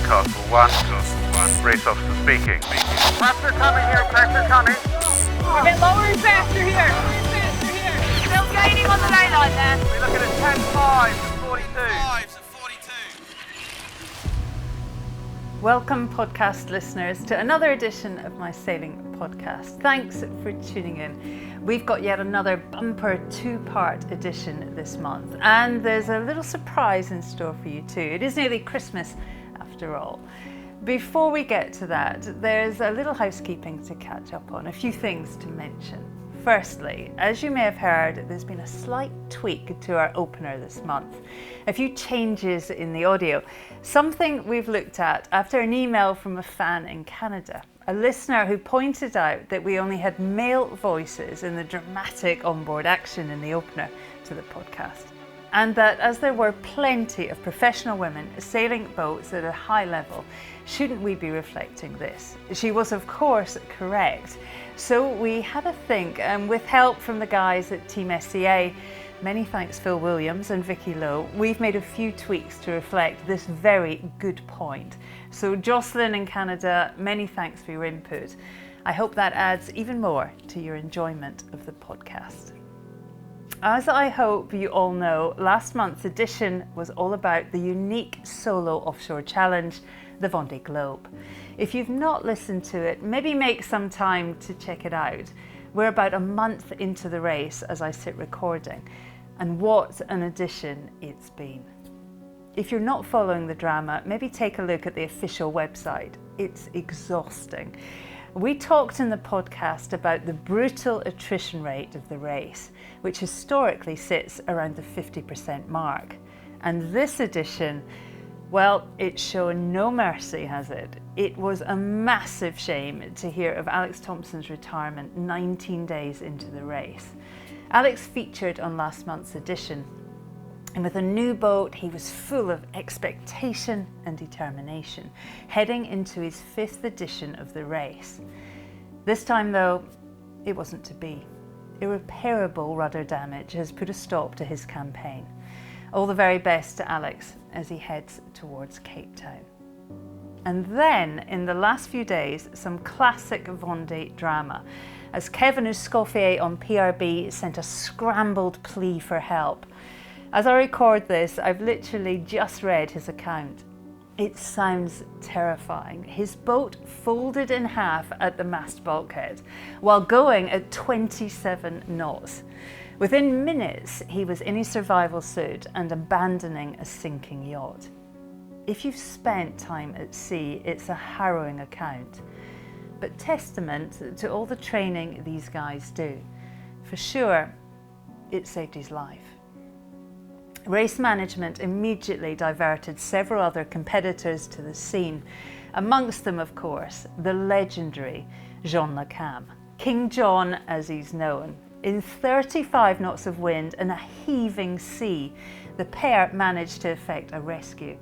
Newcastle 1. Race officer speaking. Pressure coming here, pressure coming. We're getting lower and faster here. Still gaining on the lane line there. We're looking at 10.5 to 42. Welcome, podcast listeners, to another edition of my sailing podcast. Thanks for tuning in. We've got yet another bumper two-part edition this month, and there's a little surprise in store for you too. It is nearly Christmas after all. Before we get to that, there's a little housekeeping to catch up on, a few things to mention. Firstly, as you may have heard, there's been a slight tweak to our opener this month. A few changes in the audio. Something we've looked at after an email from a fan in Canada. A listener who pointed out that we only had male voices in the dramatic onboard action in the opener to the podcast. And that as there were plenty of professional women sailing boats at a high level, shouldn't we be reflecting this? She was of course correct. So we had a think, and with help from the guys at Team SCA, many thanks Phil Williams and Vicky Lowe, we've made a few tweaks to reflect this very good point. So Jocelyn in Canada, many thanks for your input. I hope that adds even more to your enjoyment of the podcast. As I hope you all know, last month's edition was all about the unique solo offshore challenge, the Vendée Globe. If you've not listened to it, maybe make some time to check it out. We're about a month into the race as I sit recording, and what an edition it's been. If you're not following the drama, maybe take a look at the official website. It's exhausting. We talked in the podcast about the brutal attrition rate of the race, which historically sits around the 50% mark. And this edition, well, it's shown no mercy, has it? It was a massive shame to hear of Alex Thompson's retirement 19 days into the race. Alex featured on last month's edition, and with a new boat, he was full of expectation and determination, heading into his 5th edition of the race. This time though, it wasn't to be. Irreparable rudder damage has put a stop to his campaign. All the very best to Alex as he heads towards Cape Town. And then, in the last few days, some classic Vendée drama, as Kevin Escoffier on PRB sent a scrambled plea for help. As I record this, I've literally just read his account. It sounds terrifying. His boat folded in half at the mast bulkhead while going at 27 knots. Within minutes, he was in his survival suit and abandoning a sinking yacht. If you've spent time at sea, it's a harrowing account, but testament to all the training these guys do. For sure, it saved his life. Race management immediately diverted several other competitors to the scene, amongst them, of course, the legendary Jean Le Cam, King John as he's known. In 35 knots of wind and a heaving sea, the pair managed to effect a rescue.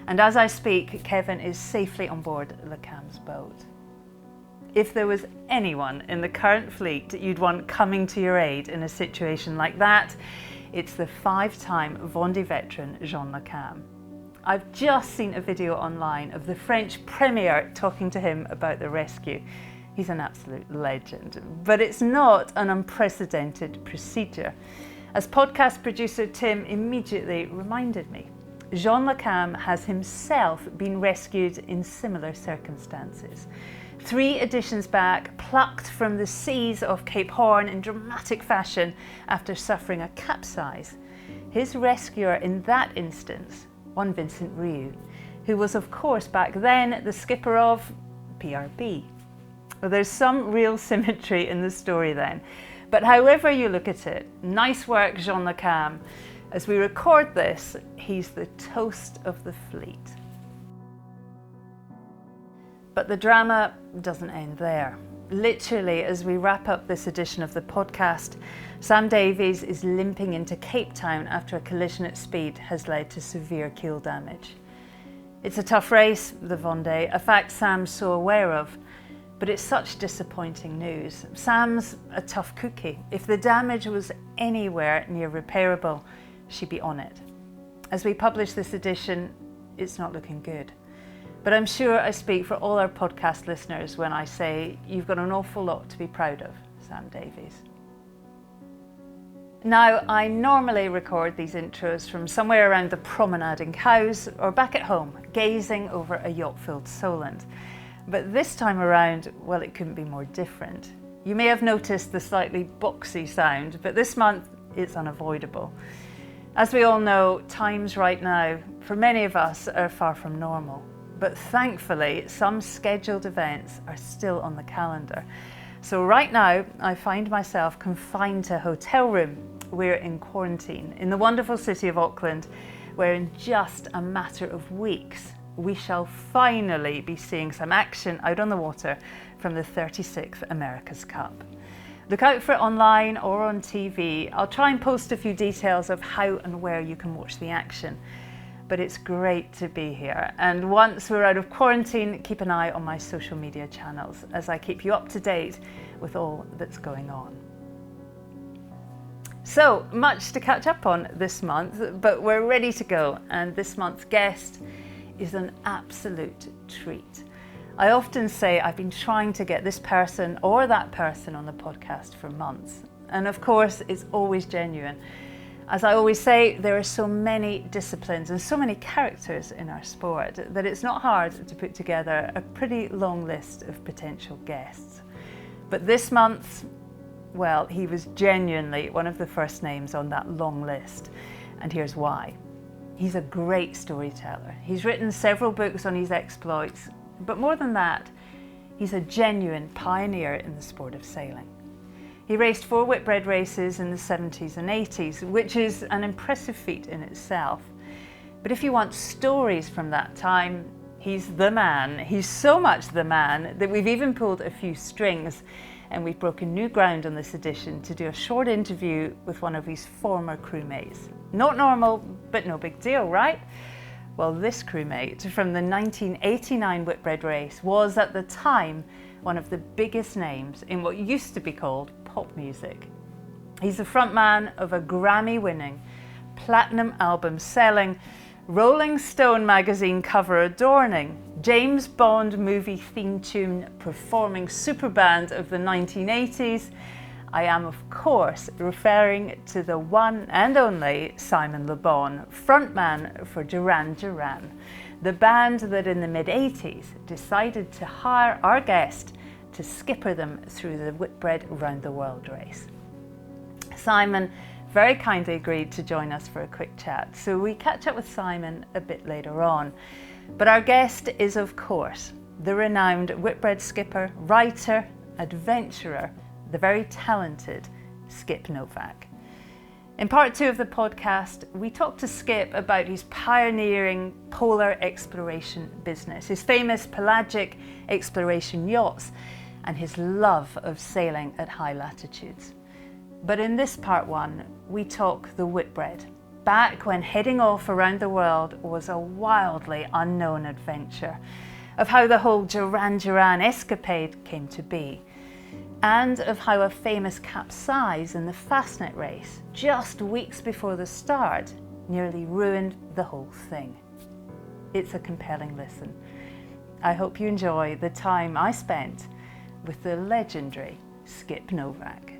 And as I speak, Kevin is safely on board Le Cam's boat. If there was anyone in the current fleet you'd want coming to your aid in a situation like that, it's the 5-time Vendée veteran Jean Le Cam. I've just seen a video online of the French Premier talking to him about the rescue. He's an absolute legend, but it's not an unprecedented procedure. As podcast producer Tim immediately reminded me, Jean Le Cam has himself been rescued in similar circumstances. 3 editions back, plucked from the seas off Cape Horn in dramatic fashion after suffering a capsize. His rescuer in that instance, one Vincent Rieu, who was of course back then the skipper of PRB. Well, there's some real symmetry in the story then. But however you look at it, nice work, Jean Le Cam. As we record this, he's the toast of the fleet. But the drama doesn't end there. Literally, as we wrap up this edition of the podcast, Sam Davies is limping into Cape Town after a collision at speed has led to severe keel damage. It's a tough race, the Vendée, a fact Sam's so aware of, but it's such disappointing news. Sam's a tough cookie. If the damage was anywhere near repairable, she'd be on it. As we publish this edition, it's not looking good. But I'm sure I speak for all our podcast listeners when I say you've got an awful lot to be proud of, Sam Davies. Now, I normally record these intros from somewhere around the promenade in Cowes or back at home, gazing over a yacht-filled Solent. But this time around, well, it couldn't be more different. You may have noticed the slightly boxy sound, but this month it's unavoidable. As we all know, times right now, for many of us, are far from normal. But thankfully, some scheduled events are still on the calendar. So right now, I find myself confined to a hotel room. We're in quarantine in the wonderful city of Auckland, where in just a matter of weeks, we shall finally be seeing some action out on the water from the 36th America's Cup. Look out for it online or on TV. I'll try and post a few details of how and where you can watch the action. But it's great to be here. And once we're out of quarantine, keep an eye on my social media channels as I keep you up to date with all that's going on. So much to catch up on this month, but we're ready to go. And this month's guest is an absolute treat. I often say I've been trying to get this person or that person on the podcast for months. And of course, it's always genuine. As I always say, there are so many disciplines and so many characters in our sport that it's not hard to put together a pretty long list of potential guests. But this month, well, he was genuinely one of the first names on that long list. And here's why. He's a great storyteller. He's written several books on his exploits, but more than that, he's a genuine pioneer in the sport of sailing. He raced 4 Whitbread races in the 70s and 80s, which is an impressive feat in itself. But if you want stories from that time, he's the man. He's so much the man that we've even pulled a few strings, and we've broken new ground on this edition to do a short interview with one of his former crewmates. Not normal, but no big deal, right? Well, this crewmate from the 1989 Whitbread race was at the time one of the biggest names in what used to be called pop music. He's the frontman of a Grammy-winning, platinum album selling, Rolling Stone magazine cover adorning, James Bond movie theme tune performing superband of the 1980s. I am, of course, referring to the one and only Simon Le Bon, frontman for Duran Duran, the band that in the mid-80s decided to hire our guest to skipper them through the Whitbread Round the World race. Simon very kindly agreed to join us for a quick chat, so we catch up with Simon a bit later on. But our guest is, of course, the renowned Whitbread skipper, writer, adventurer, the very talented Skip Novak. In part 2 of the podcast, we talked to Skip about his pioneering polar exploration business, his famous pelagic exploration yachts, and his love of sailing at high latitudes. But in this part 1, we talk the Whitbread, back when heading off around the world was a wildly unknown adventure, of how the whole Duran Duran escapade came to be, and of how a famous capsize in the Fastnet race, just weeks before the start, nearly ruined the whole thing. It's a compelling listen. I hope you enjoy the time I spent with the legendary Skip Novak.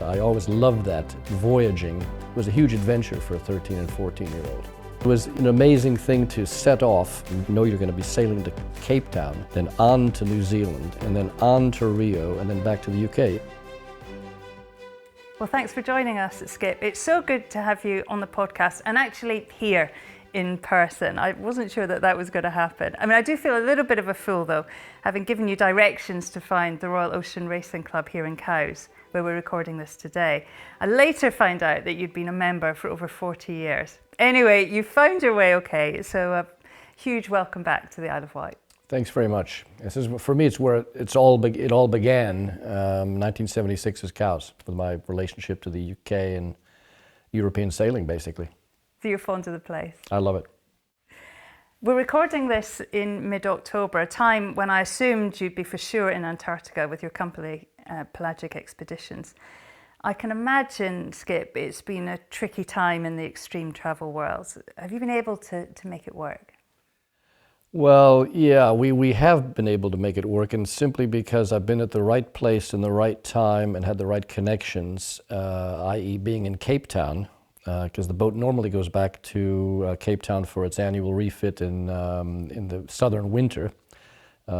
I always loved that. Voyaging was a huge adventure for a 13 and 14-year-old. It was an amazing thing to set off and know you're going to be sailing to Cape Town, then on to New Zealand, and then on to Rio, and then back to the UK. Well, thanks for joining us, Skip. It's so good to have you on the podcast and actually here in person. I wasn't sure that that was going to happen. I mean, I do feel a little bit of a fool, though, having given you directions to find the Royal Ocean Racing Club here in Cowes, where we're recording this today. I later found out that you'd been a member for over 40 years. Anyway, you found your way okay, so a huge welcome back to the Isle of Wight. Thanks very much. This is, for me, it's where it all began, 1976 as Cowes, with my relationship to the UK and European sailing, basically. So you're fond of the place? I love it. We're recording this in mid-October, a time when I assumed you'd be for sure in Antarctica with your company, Pelagic Expeditions. I can imagine, Skip, it's been a tricky time in the extreme travel world. Have you been able to make it work? Well, yeah, we have been able to make it work, and simply because I've been at the right place in the right time and had the right connections, i.e. being in Cape Town, because the boat normally goes back to Cape Town for its annual refit in the southern winter,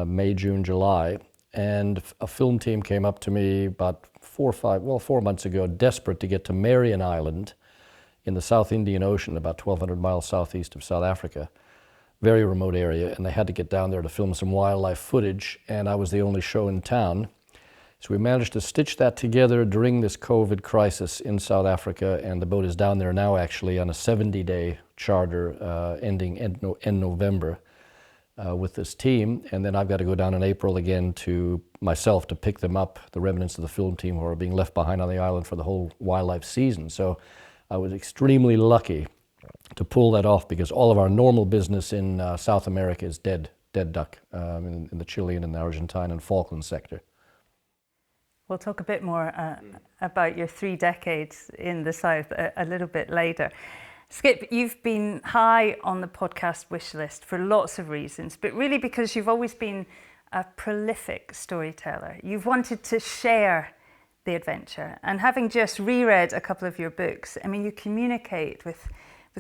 May, June, July. And a film team came up to me about 4 months ago, desperate to get to Marion Island in the South Indian Ocean, about 1,200 miles southeast of South Africa. Very remote area, and they had to get down there to film some wildlife footage, and I was the only show in town. So we managed to stitch that together during this COVID crisis in South Africa, and the boat is down there now actually on a 70-day charter ending end November with this team. And then I've got to go down in April again to myself to pick them up, the remnants of the film team who are being left behind on the island for the whole wildlife season. So I was extremely lucky to pull that off, because all of our normal business in South America is dead duck in the Chilean and the Argentine and Falkland sector. We'll talk a bit more about your 3 decades in the South a little bit later. Skip, you've been high on the podcast wish list for lots of reasons, but really because you've always been a prolific storyteller. You've wanted to share the adventure, and having just reread a couple of your books, I mean, you communicate with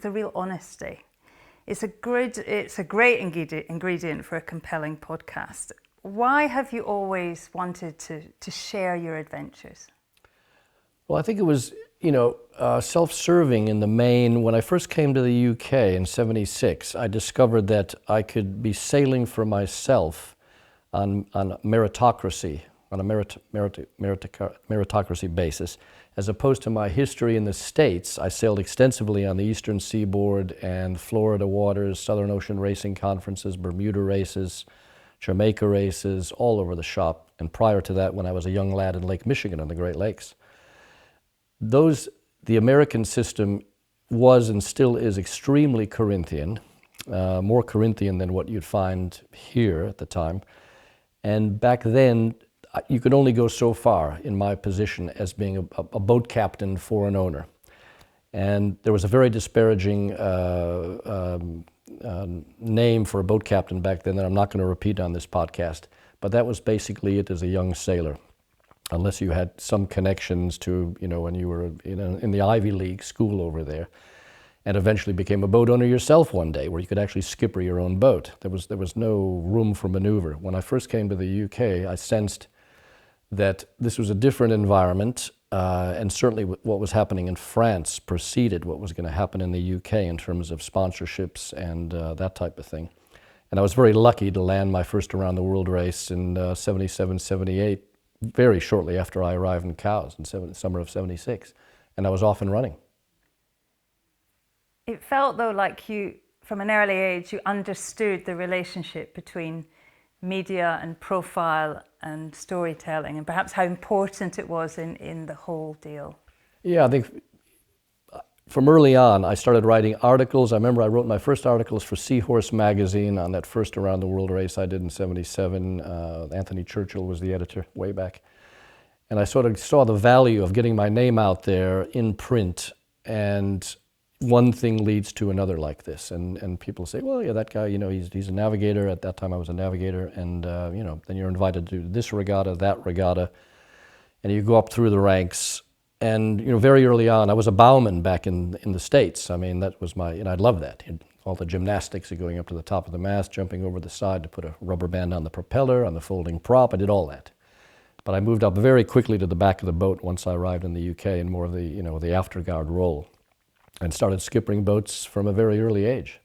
a real honesty. It's a great ingredient for a compelling podcast. Why have you always wanted to share your adventures? Well, I think it was, self-serving in the main. When I first came to the UK in '76, I discovered that I could be sailing for myself on meritocracy, on a meritocracy basis, as opposed to my history in the States. I sailed extensively on the Eastern Seaboard and Florida waters, Southern Ocean racing conferences, Bermuda races, Jamaica races, all over the shop. And prior to that, when I was a young lad in Lake Michigan on the Great Lakes. The American system was and still is extremely Corinthian, more Corinthian than what you'd find here at the time. And back then, you could only go so far in my position as being a boat captain for an owner. And there was a very disparaging name for a boat captain back then that I'm not going to repeat on this podcast, but that was basically it as a young sailor. Unless you had some connections to, when you were in the Ivy League school over there, and eventually became a boat owner yourself one day, where you could actually skipper your own boat. There was no room for maneuver. When I first came to the UK, I sensed that this was a different environment, and certainly what was happening in France preceded what was going to happen in the UK in terms of sponsorships and that type of thing. And I was very lucky to land my first around the world race in '77, '78, very shortly after I arrived in Cowes in summer of '76, and I was off and running. It felt, though, like you, from an early age, you understood the relationship between media and profile and storytelling, and perhaps how important it was in the whole deal. Yeah, I think from early on, I started writing articles. I remember I wrote my first articles for Seahorse magazine on that first around the world race I did in '77. Anthony Churchill was the editor way back. And I sort of saw the value of getting my name out there in print, and one thing leads to another like this. And people say, well, yeah, that guy, he's a navigator. At that time I was a navigator, and then you're invited to this regatta, that regatta, and you go up through the ranks. And very early on, I was a bowman back in the States. I mean, that was I loved that. All the gymnastics of going up to the top of the mast, jumping over the side to put a rubber band on the propeller, on the folding prop. I did all that. But I moved up very quickly to the back of the boat once I arrived in the UK in more of the the afterguard role, and started skippering boats from a very early age.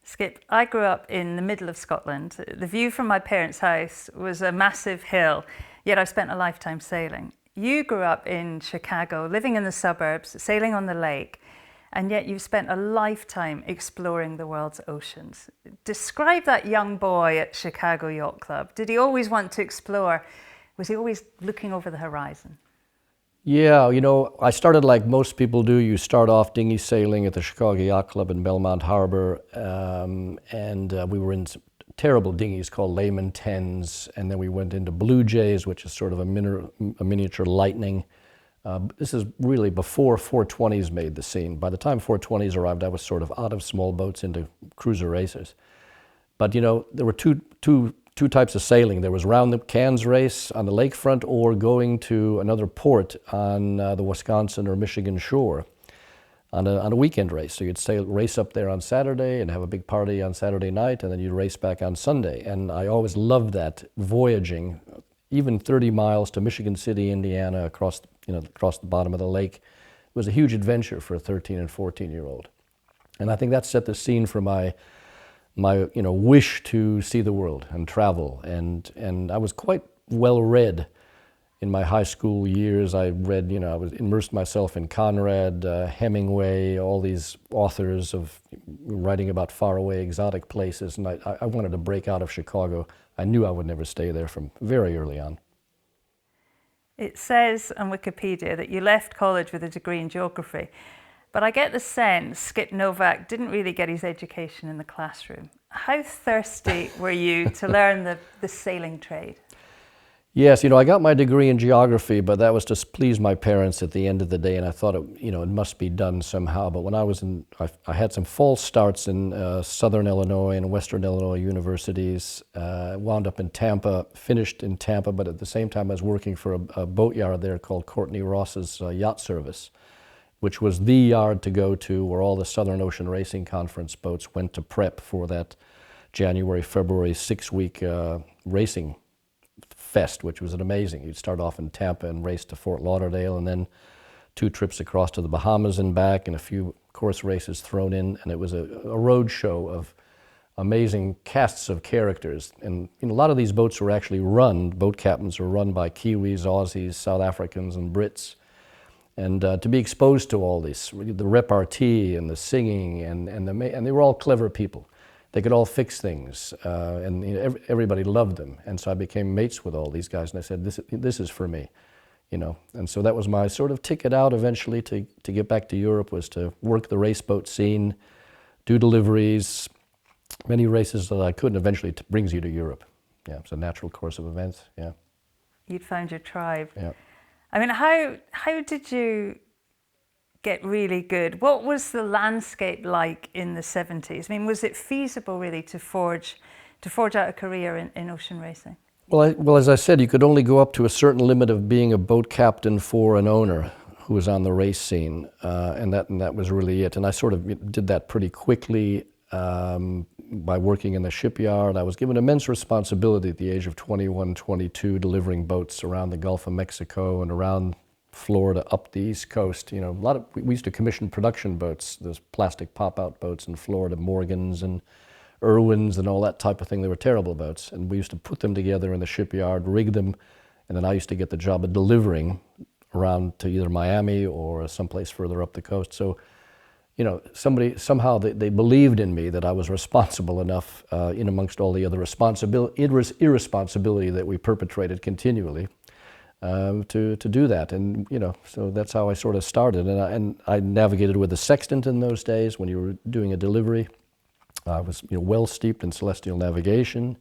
Skip, I grew up in the middle of Scotland. The view from my parents' house was a massive hill, yet I spent a lifetime sailing. You grew up in Chicago, living in the suburbs, sailing on the lake, and yet you've spent a lifetime exploring the world's oceans. Describe that young boy at Chicago Yacht Club. Did he always want to explore? Was he always looking over the horizon? Yeah, I started like most people do. You start off dinghy sailing at the Chicago Yacht Club in Belmont Harbor, and we were in terrible dinghies called Lehman 10s, and then we went into Blue Jays, which is sort of a miniature Lightning. This is really before 420s made the scene. By the time 420s arrived, I was sort of out of small boats into cruiser racers. But there were two types of sailing. There was round the Cairns race on the lakefront, or going to another port on the Wisconsin or Michigan shore on a weekend race. So you'd race up there on Saturday and have a big party on Saturday night, and then you'd race back on Sunday. And I always loved that, voyaging, even 30 miles to Michigan City, Indiana, across the bottom of the lake. It was a huge adventure for a 13 and 14-year-old. And I think that set the scene for my wish to see the world and travel. And I was quite well read in my high school years. I read, I was immersed myself in Conrad, Hemingway, all these authors of writing about faraway, exotic places. And I wanted to break out of Chicago. I knew I would never stay there from very early on. It says on Wikipedia that you left college with a degree in geography, but I get the sense Skip Novak didn't really get his education in the classroom. How thirsty were you to learn the sailing trade? Yes, I got my degree in geography, but that was to please my parents at the end of the day, and I thought it must be done somehow. But when I had some false starts in Southern Illinois and Western Illinois universities, wound up in Tampa, finished in Tampa, but at the same time I was working for a boatyard there called Courtney Ross's Yacht Service, which was the yard to go to where all the Southern Ocean Racing Conference boats went to prep for that January, February 6-week racing fest, which was amazing. You'd start off in Tampa and race to Fort Lauderdale, and then 2 trips across to the Bahamas and back, and a few course races thrown in, and it was a road show of amazing casts of characters. And a lot of these boats were actually boat captains were run by Kiwis, Aussies, South Africans, and Brits. And to be exposed to all this, the repartee and the singing, and they were all clever people. They could all fix things, and everybody loved them. And so I became mates with all these guys, and I said, this is for me, And so that was my sort of ticket out eventually to get back to Europe, was to work the race boat scene, do deliveries, many races that I could, and eventually it brings you to Europe. Yeah, it's a natural course of events, yeah. You'd found your tribe. Yeah. I mean, how did you get really good? What was the landscape like in the 70s? I mean, was it feasible really to forge out a career in ocean racing? Well, as I said, you could only go up to a certain limit of being a boat captain for an owner who was on the race scene, and that was really it. And I sort of did that pretty quickly by working in the shipyard. I was given immense responsibility at the age of 21, 22, delivering boats around the Gulf of Mexico and around Florida, up the East Coast. We used to commission production boats, those plastic pop-out boats in Florida, Morgans and Irwins and all that type of thing. They were terrible boats, and we used to put them together in the shipyard, rig them, and then I used to get the job of delivering around to either Miami or someplace further up the coast. So, somehow they believed in me, that I was responsible enough in amongst all the other irresponsibility that we perpetrated continually. To do that, and so that's how I sort of started. And I navigated with a sextant in those days when you were doing a delivery. I was well steeped in celestial navigation.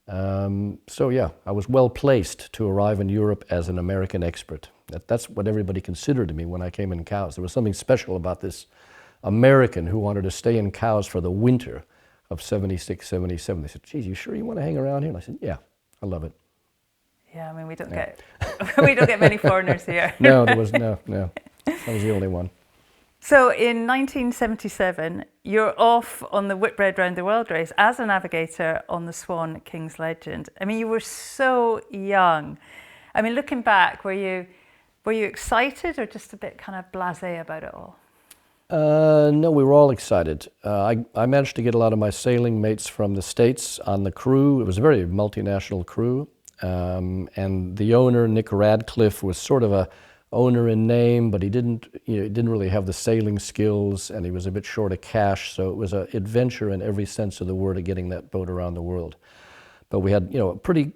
So yeah, I was well placed to arrive in Europe as an American expert. That's what everybody considered me when I came in Cowes. There was something special about this American who wanted to stay in Cowes for the winter of 76, 77. They said, "Geez, you sure you want to hang around here?" And I said, "Yeah, I love it." Yeah, I mean, we don't get many foreigners here. No, there was no. I was the only one. So in 1977, you're off on the Whitbread Round the World race as a navigator on the Swan King's Legend. I mean, you were so young. I mean, looking back, were you excited or just a bit kind of blasé about it all? No, we were all excited. I managed to get a lot of my sailing mates from the States on the crew. It was a very multinational crew. And the owner, Nick Radcliffe, was sort of a owner in name, but he didn't really have the sailing skills, and he was a bit short of cash. So it was an adventure in every sense of the word of getting that boat around the world. But we had a pretty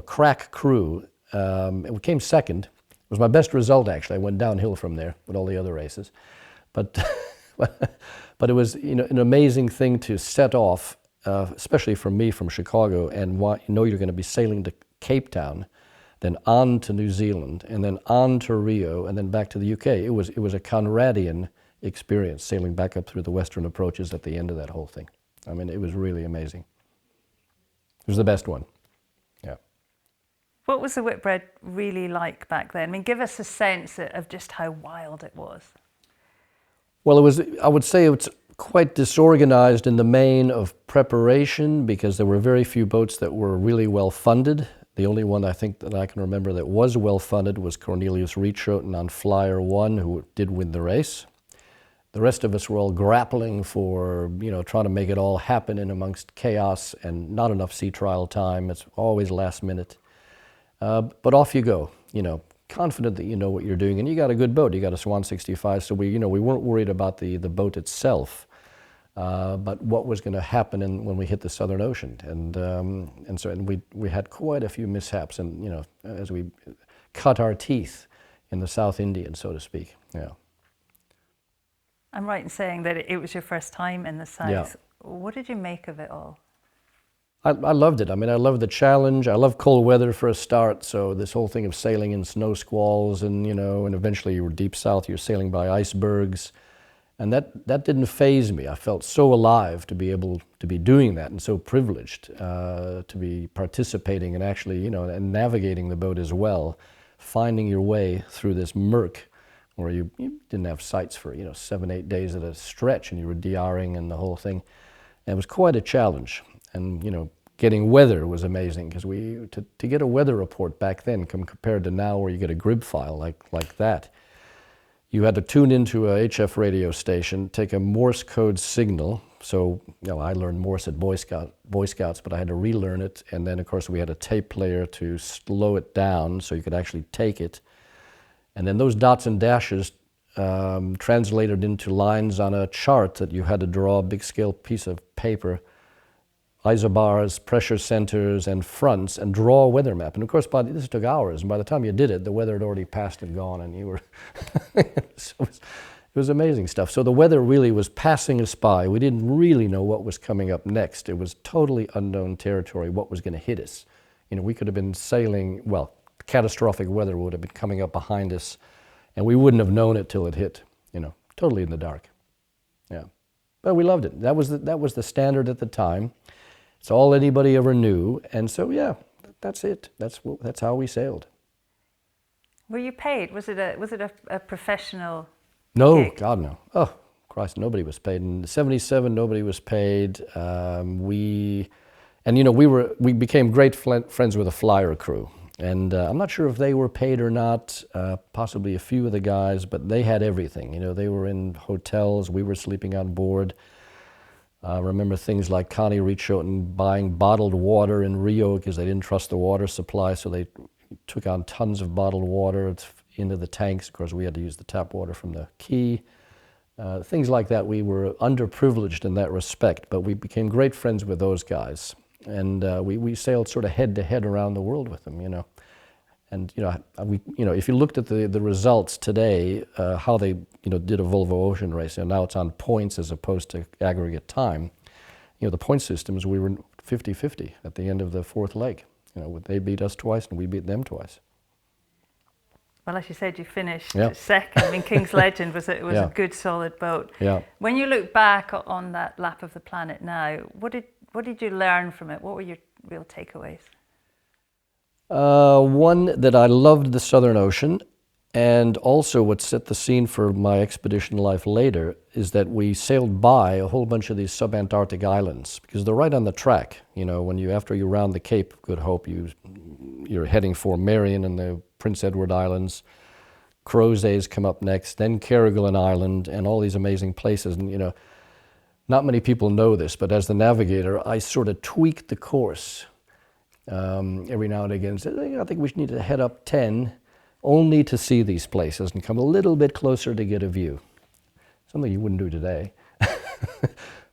crack crew. We came second. It was my best result, actually. I went downhill from there with all the other races, but but it was an amazing thing to set off especially for me from Chicago, and you know you're going to be sailing to Cape Town, then on to New Zealand, and then on to Rio, and then back to the UK. It was a Conradian experience, sailing back up through the western approaches at the end of that whole thing. I mean, it was really amazing. It was the best one. Yeah. What was the Whitbread really like back then? I mean, give us a sense of just how wild it was. Well, I would say it's quite disorganized in the main of preparation, because there were very few boats that were really well funded. The only one I think that I can remember that was well funded was Cornelius Reachoten on Flyer 1, who did win the race. The rest of us were all grappling for, trying to make it all happen in amongst chaos and not enough sea trial time. It's always last minute. But off you go, confident that you know what you're doing, and you got a good boat. You got a Swan 65, so we weren't worried about the boat itself, but what was going to happen when we hit the Southern Ocean, and we had quite a few mishaps, and as we cut our teeth in the South Indian, so to speak. Yeah. I'm right in saying that it was your first time in the South. Yeah. What did you make of it all? I loved it. I mean, I loved the challenge. I love cold weather for a start. So this whole thing of sailing in snow squalls, and and eventually you were deep south. You're sailing by icebergs, and that didn't faze me. I felt so alive to be able to be doing that, and so privileged to be participating and actually, and navigating the boat as well, finding your way through this murk, where you didn't have sights for 7-8 days at a stretch, and you were DRing and the whole thing. And it was quite a challenge. And getting weather was amazing, because to get a weather report back then, compared to now, where you get a grib file like that, you had to tune into a HF radio station, take a Morse code signal. So I learned Morse at Boy Scouts, but I had to relearn it. And then of course we had a tape player to slow it down so you could actually take it. And then those dots and dashes translated into lines on a chart that you had to draw, a big scale piece of paper, isobars, pressure centers, and fronts, and draw a weather map. And of course, this took hours, and by the time you did it, the weather had already passed and gone, and you were... it was amazing stuff. So the weather really was passing us by. We didn't really know what was coming up next. It was totally unknown territory, what was going to hit us. We could have been sailing, well, catastrophic weather would have been coming up behind us, and we wouldn't have known it till it hit, totally in the dark. Yeah. But we loved it. That was the standard at the time. It's all anybody ever knew, and so yeah, that's it. That's how we sailed. Were you paid? Was it a professional No, gig? God no. Oh Christ, nobody was paid. In '77, nobody was paid. We became great friends with the Flyer crew, and I'm not sure if they were paid or not. Possibly a few of the guys, but they had everything. They were in hotels. We were sleeping on board. I remember things like Connie Reachoten buying bottled water in Rio because they didn't trust the water supply, so they took on tons of bottled water into the tanks. Of course, we had to use the tap water from the quay. Things like that. We were underprivileged in that respect, but we became great friends with those guys. And we sailed sort of head to head around the world with them, And if you looked at the results today, how they did a Volvo Ocean race, and now it's on points as opposed to aggregate time. The point systems, we were 50-50 at the end of the fourth leg. They beat us twice and we beat them twice. Well, as you said, you finished Yeah. second. I mean, King's Legend was Yeah. a good, solid boat. Yeah. When you look back on that lap of the planet now, what did you learn from it? What were your real takeaways? One, that I loved the Southern Ocean, and also what set the scene for my expedition life later is that we sailed by a whole bunch of these subantarctic islands, because they're right on the track. After you round the Cape of Good Hope, you're heading for Marion and the Prince Edward Islands. Crozets come up next, then Kerguelen Island, and all these amazing places. And not many people know this, but as the navigator, I sort of tweaked the course every now and again. Said, I think we need to head up 10, only to see these places and come a little bit closer to get a view. Something you wouldn't do today.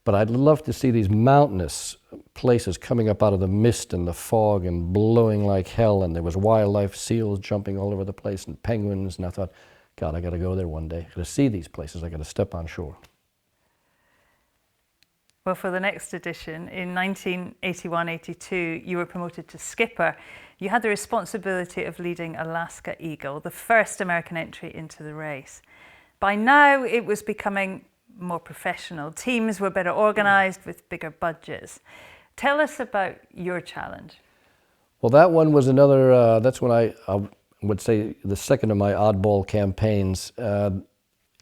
But I'd love to see these mountainous places coming up out of the mist and the fog and blowing like hell, and there was wildlife, seals jumping all over the place, and penguins, and I thought, God, I got to go there one day. I got to see these places. I got to step on shore. Well, for the next edition, in 1981-82, you were promoted to skipper. You had the responsibility of leading Alaska Eagle, the first American entry into the race. By now, it was becoming more professional. Teams were better organised with bigger budgets. Tell us about your challenge. Well, that one was another, that's when I would say the second of my oddball campaigns.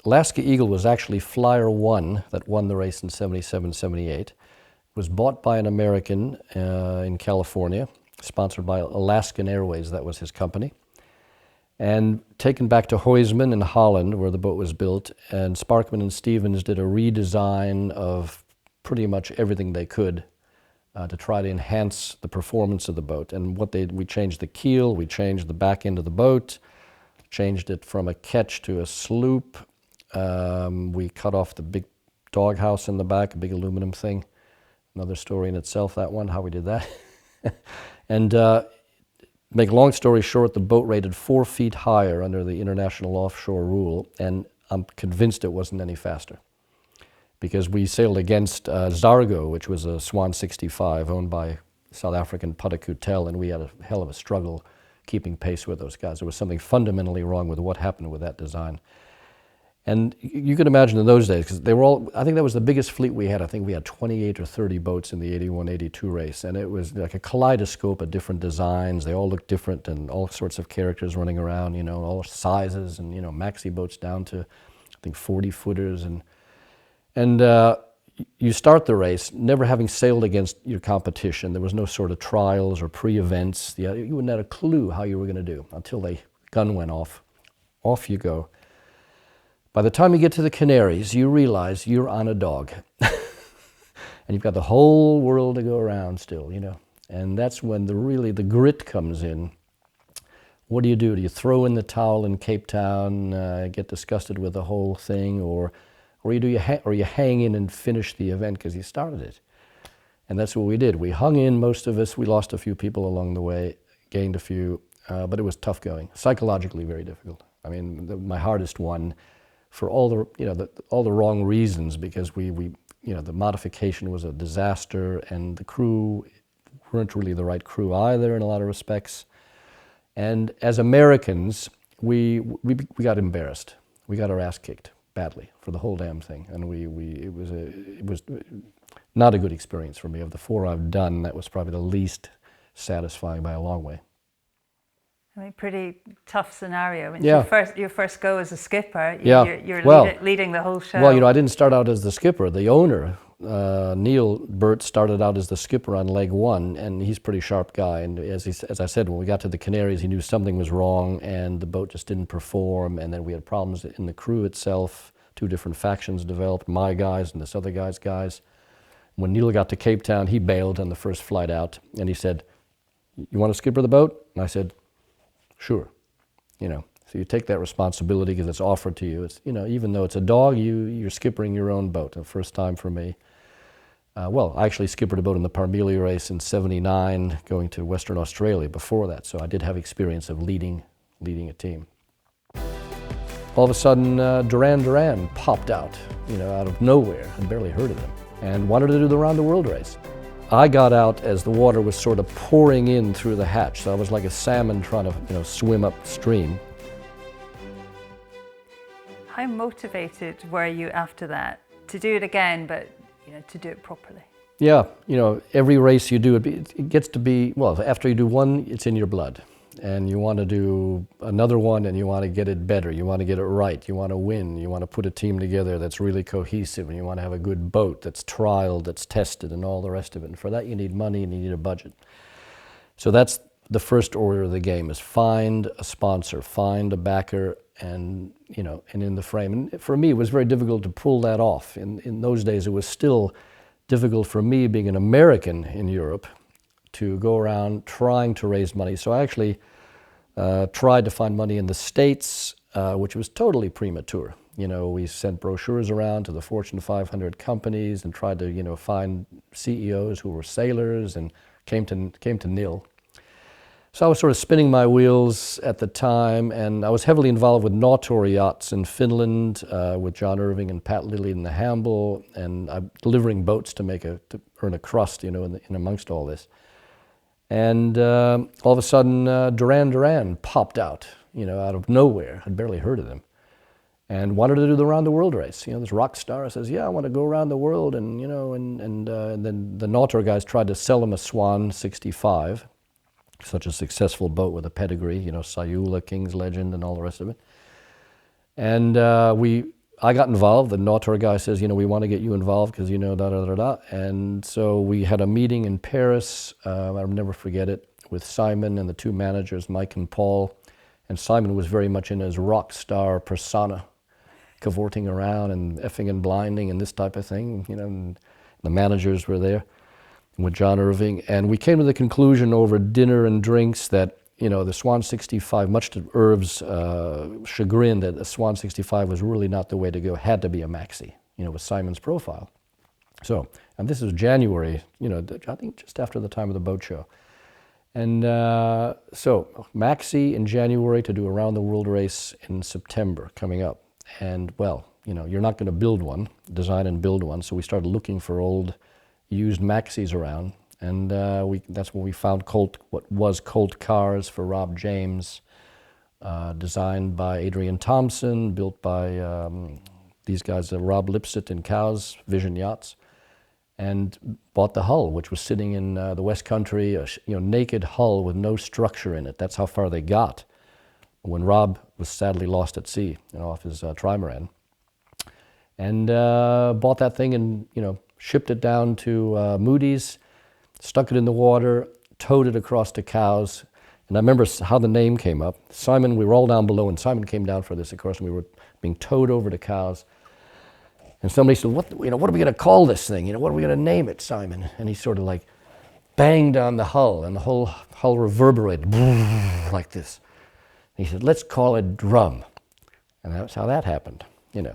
Alaska Eagle was actually Flyer 1 that won the race in 77, 78. It was bought by an American in California, sponsored by Alaskan Airways, that was his company, and taken back to Huisman in Holland, where the boat was built, and Sparkman and Stevens did a redesign of pretty much everything they could to try to enhance the performance of the boat. And we changed the keel, we changed the back end of the boat, changed it from a ketch to a sloop. We cut off the big doghouse in the back, a big aluminum thing. Another story in itself, that one, how we did that. And make a long story short, the boat rated 4 feet higher under the international offshore rule, and I'm convinced it wasn't any faster. Because we sailed against Zargo, which was a Swan 65 owned by South African Patakutel, and we had a hell of a struggle keeping pace with those guys. There was something fundamentally wrong with what happened with that design. And you can imagine in those days, because they were all, I think that was the biggest fleet we had. I think we had 28 or 30 boats in the 81-82 race, and it was like a kaleidoscope of different designs. They all looked different, and all sorts of characters running around, you know, all sizes, and, you know, maxi boats down to, I think, 40-footers, and you start the race never having sailed against your competition. There was no sort of trials or pre-events. You wouldn't have a clue how you were going to do until the gun went off. Off you go. By the time you get to the Canaries, you realize you're on a dog. And you've got the whole world to go around still, you know. And that's when the grit comes in. What do? Do you throw in the towel in Cape Town, get disgusted with the whole thing, or you hang in and finish the event because you started it? And that's what we did. We hung in, most of us. We lost a few people along the way, gained a few, but it was tough going. Psychologically very difficult. I mean, my hardest one for all the wrong reasons, because the modification was a disaster, and the crew weren't really the right crew either in a lot of respects. And as Americans, we got embarrassed. We got our ass kicked badly for the whole damn thing, and it was not a good experience for me. Of the 4 I've done, that was probably the least satisfying by a long way. I mean, pretty tough scenario. It's Yeah. your first go as a skipper. Yeah. You're Well, leading the whole show. Well, you know, I didn't start out as the skipper. The owner, Neil Burt, started out as the skipper on leg 1, and he's a pretty sharp guy. And as I said, when we got to the Canaries, he knew something was wrong, and the boat just didn't perform. And then we had problems in the crew itself. 2 different factions developed, my guys and this other guy's guys. When Neil got to Cape Town, he bailed on the first flight out, and he said, "You want to skipper the boat?" And I said, "Sure." You know, so you take that responsibility because it's offered to you. It's, you know, even though it's a dog, you're skippering your own boat. The first time for me. Well, I actually skippered a boat in the Parmelia race in '79, going to Western Australia before that. So I did have experience of leading a team. All of a sudden, Duran popped out, you know, out of nowhere. I'd barely heard of him, and wanted to do the round the world race. I got out as the water was sort of pouring in through the hatch, so I was like a salmon trying to, you know, swim upstream. How motivated were you after that to do it again, but, you know, to do it properly? Yeah, you know, every race you do, it gets to be, well, after you do one, it's in your blood. And you want to do another one, and you want to get it better. You want to get it right. You want to win. You want to put a team together that's really cohesive, and you want to have a good boat that's trialed, that's tested, and all the rest of it. And for that, you need money and you need a budget. So that's the first order of the game: is find a sponsor, find a backer, and, you know, and in the frame. And for me, it was very difficult to pull that off. In those days, it was still difficult for me, being an American in Europe, to go around trying to raise money. So I actually tried to find money in the States, which was totally premature. You know, we sent brochures around to the Fortune 500 companies and tried to, you know, find CEOs who were sailors, and came to nil. So I was sort of spinning my wheels at the time, and I was heavily involved with Nautor yachts in Finland with John Irving and Pat Lilly in the Hamble, and I'm delivering boats to earn a crust, you know, in amongst all this. And all of a sudden, Duran Duran popped out, you know, out of nowhere. I'd barely heard of them, and wanted to do the round the world race. You know, this rock star says, "Yeah, I want to go around the world," and you know, and then the Nautor guys tried to sell him a Swan 65. Such a successful boat with a pedigree, you know, Sayula, King's Legend, and all the rest of it. And I got involved. The Nautor guy says, you know, we want to get you involved because, you know, da-da-da-da. And so we had a meeting in Paris, I'll never forget it, with Simon and the two managers, Mike and Paul. And Simon was very much in his rock star persona, cavorting around and effing and blinding and this type of thing, you know, and the managers were there with John Irving, and we came to the conclusion over dinner and drinks that, you know, the Swan 65, much to Irv's chagrin, that the Swan 65 was really not the way to go, had to be a maxi, you know, with Simon's profile. So, and this is January, you know, I think just after the time of the boat show. And so, maxi in January to do a round the world race in September coming up. And well, you know, you're not going to build one, design and build one, so we started looking for old used maxis around, and that's when we found what was Colt cars for Rob James, designed by Adrian Thompson, built by these guys, Rob Lipsett and Cowes Vision Yachts, and bought the hull, which was sitting in the West Country, you know, naked hull with no structure in it. That's how far they got when Rob was sadly lost at sea, you know, off his trimaran, and bought that thing and, you know, shipped it down to Moody's, stuck it in the water, towed it across to Cowes. And I remember how the name came up. Simon, we were all down below, and Simon came down for this, of course, and we were being towed over to Cowes. And somebody said, what are we going to call this thing? You know, what are we going to name it, Simon? And he sort of like banged on the hull, and the whole hull reverberated like this. And he said, let's call it Drum. And that's how that happened, you know.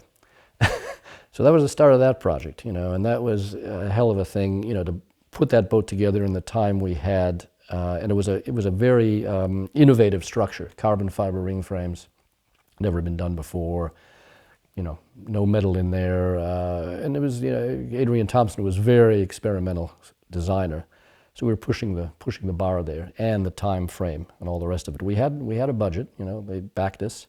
So that was the start of that project, you know, and that was a hell of a thing, you know, to put that boat together in the time we had, and it was a very innovative structure, carbon fiber ring frames, never been done before, you know, no metal in there, and it was, you know, Adrian Thompson was a very experimental designer, so we were pushing the bar there, and the time frame and all the rest of it. We had a budget, you know, they backed us.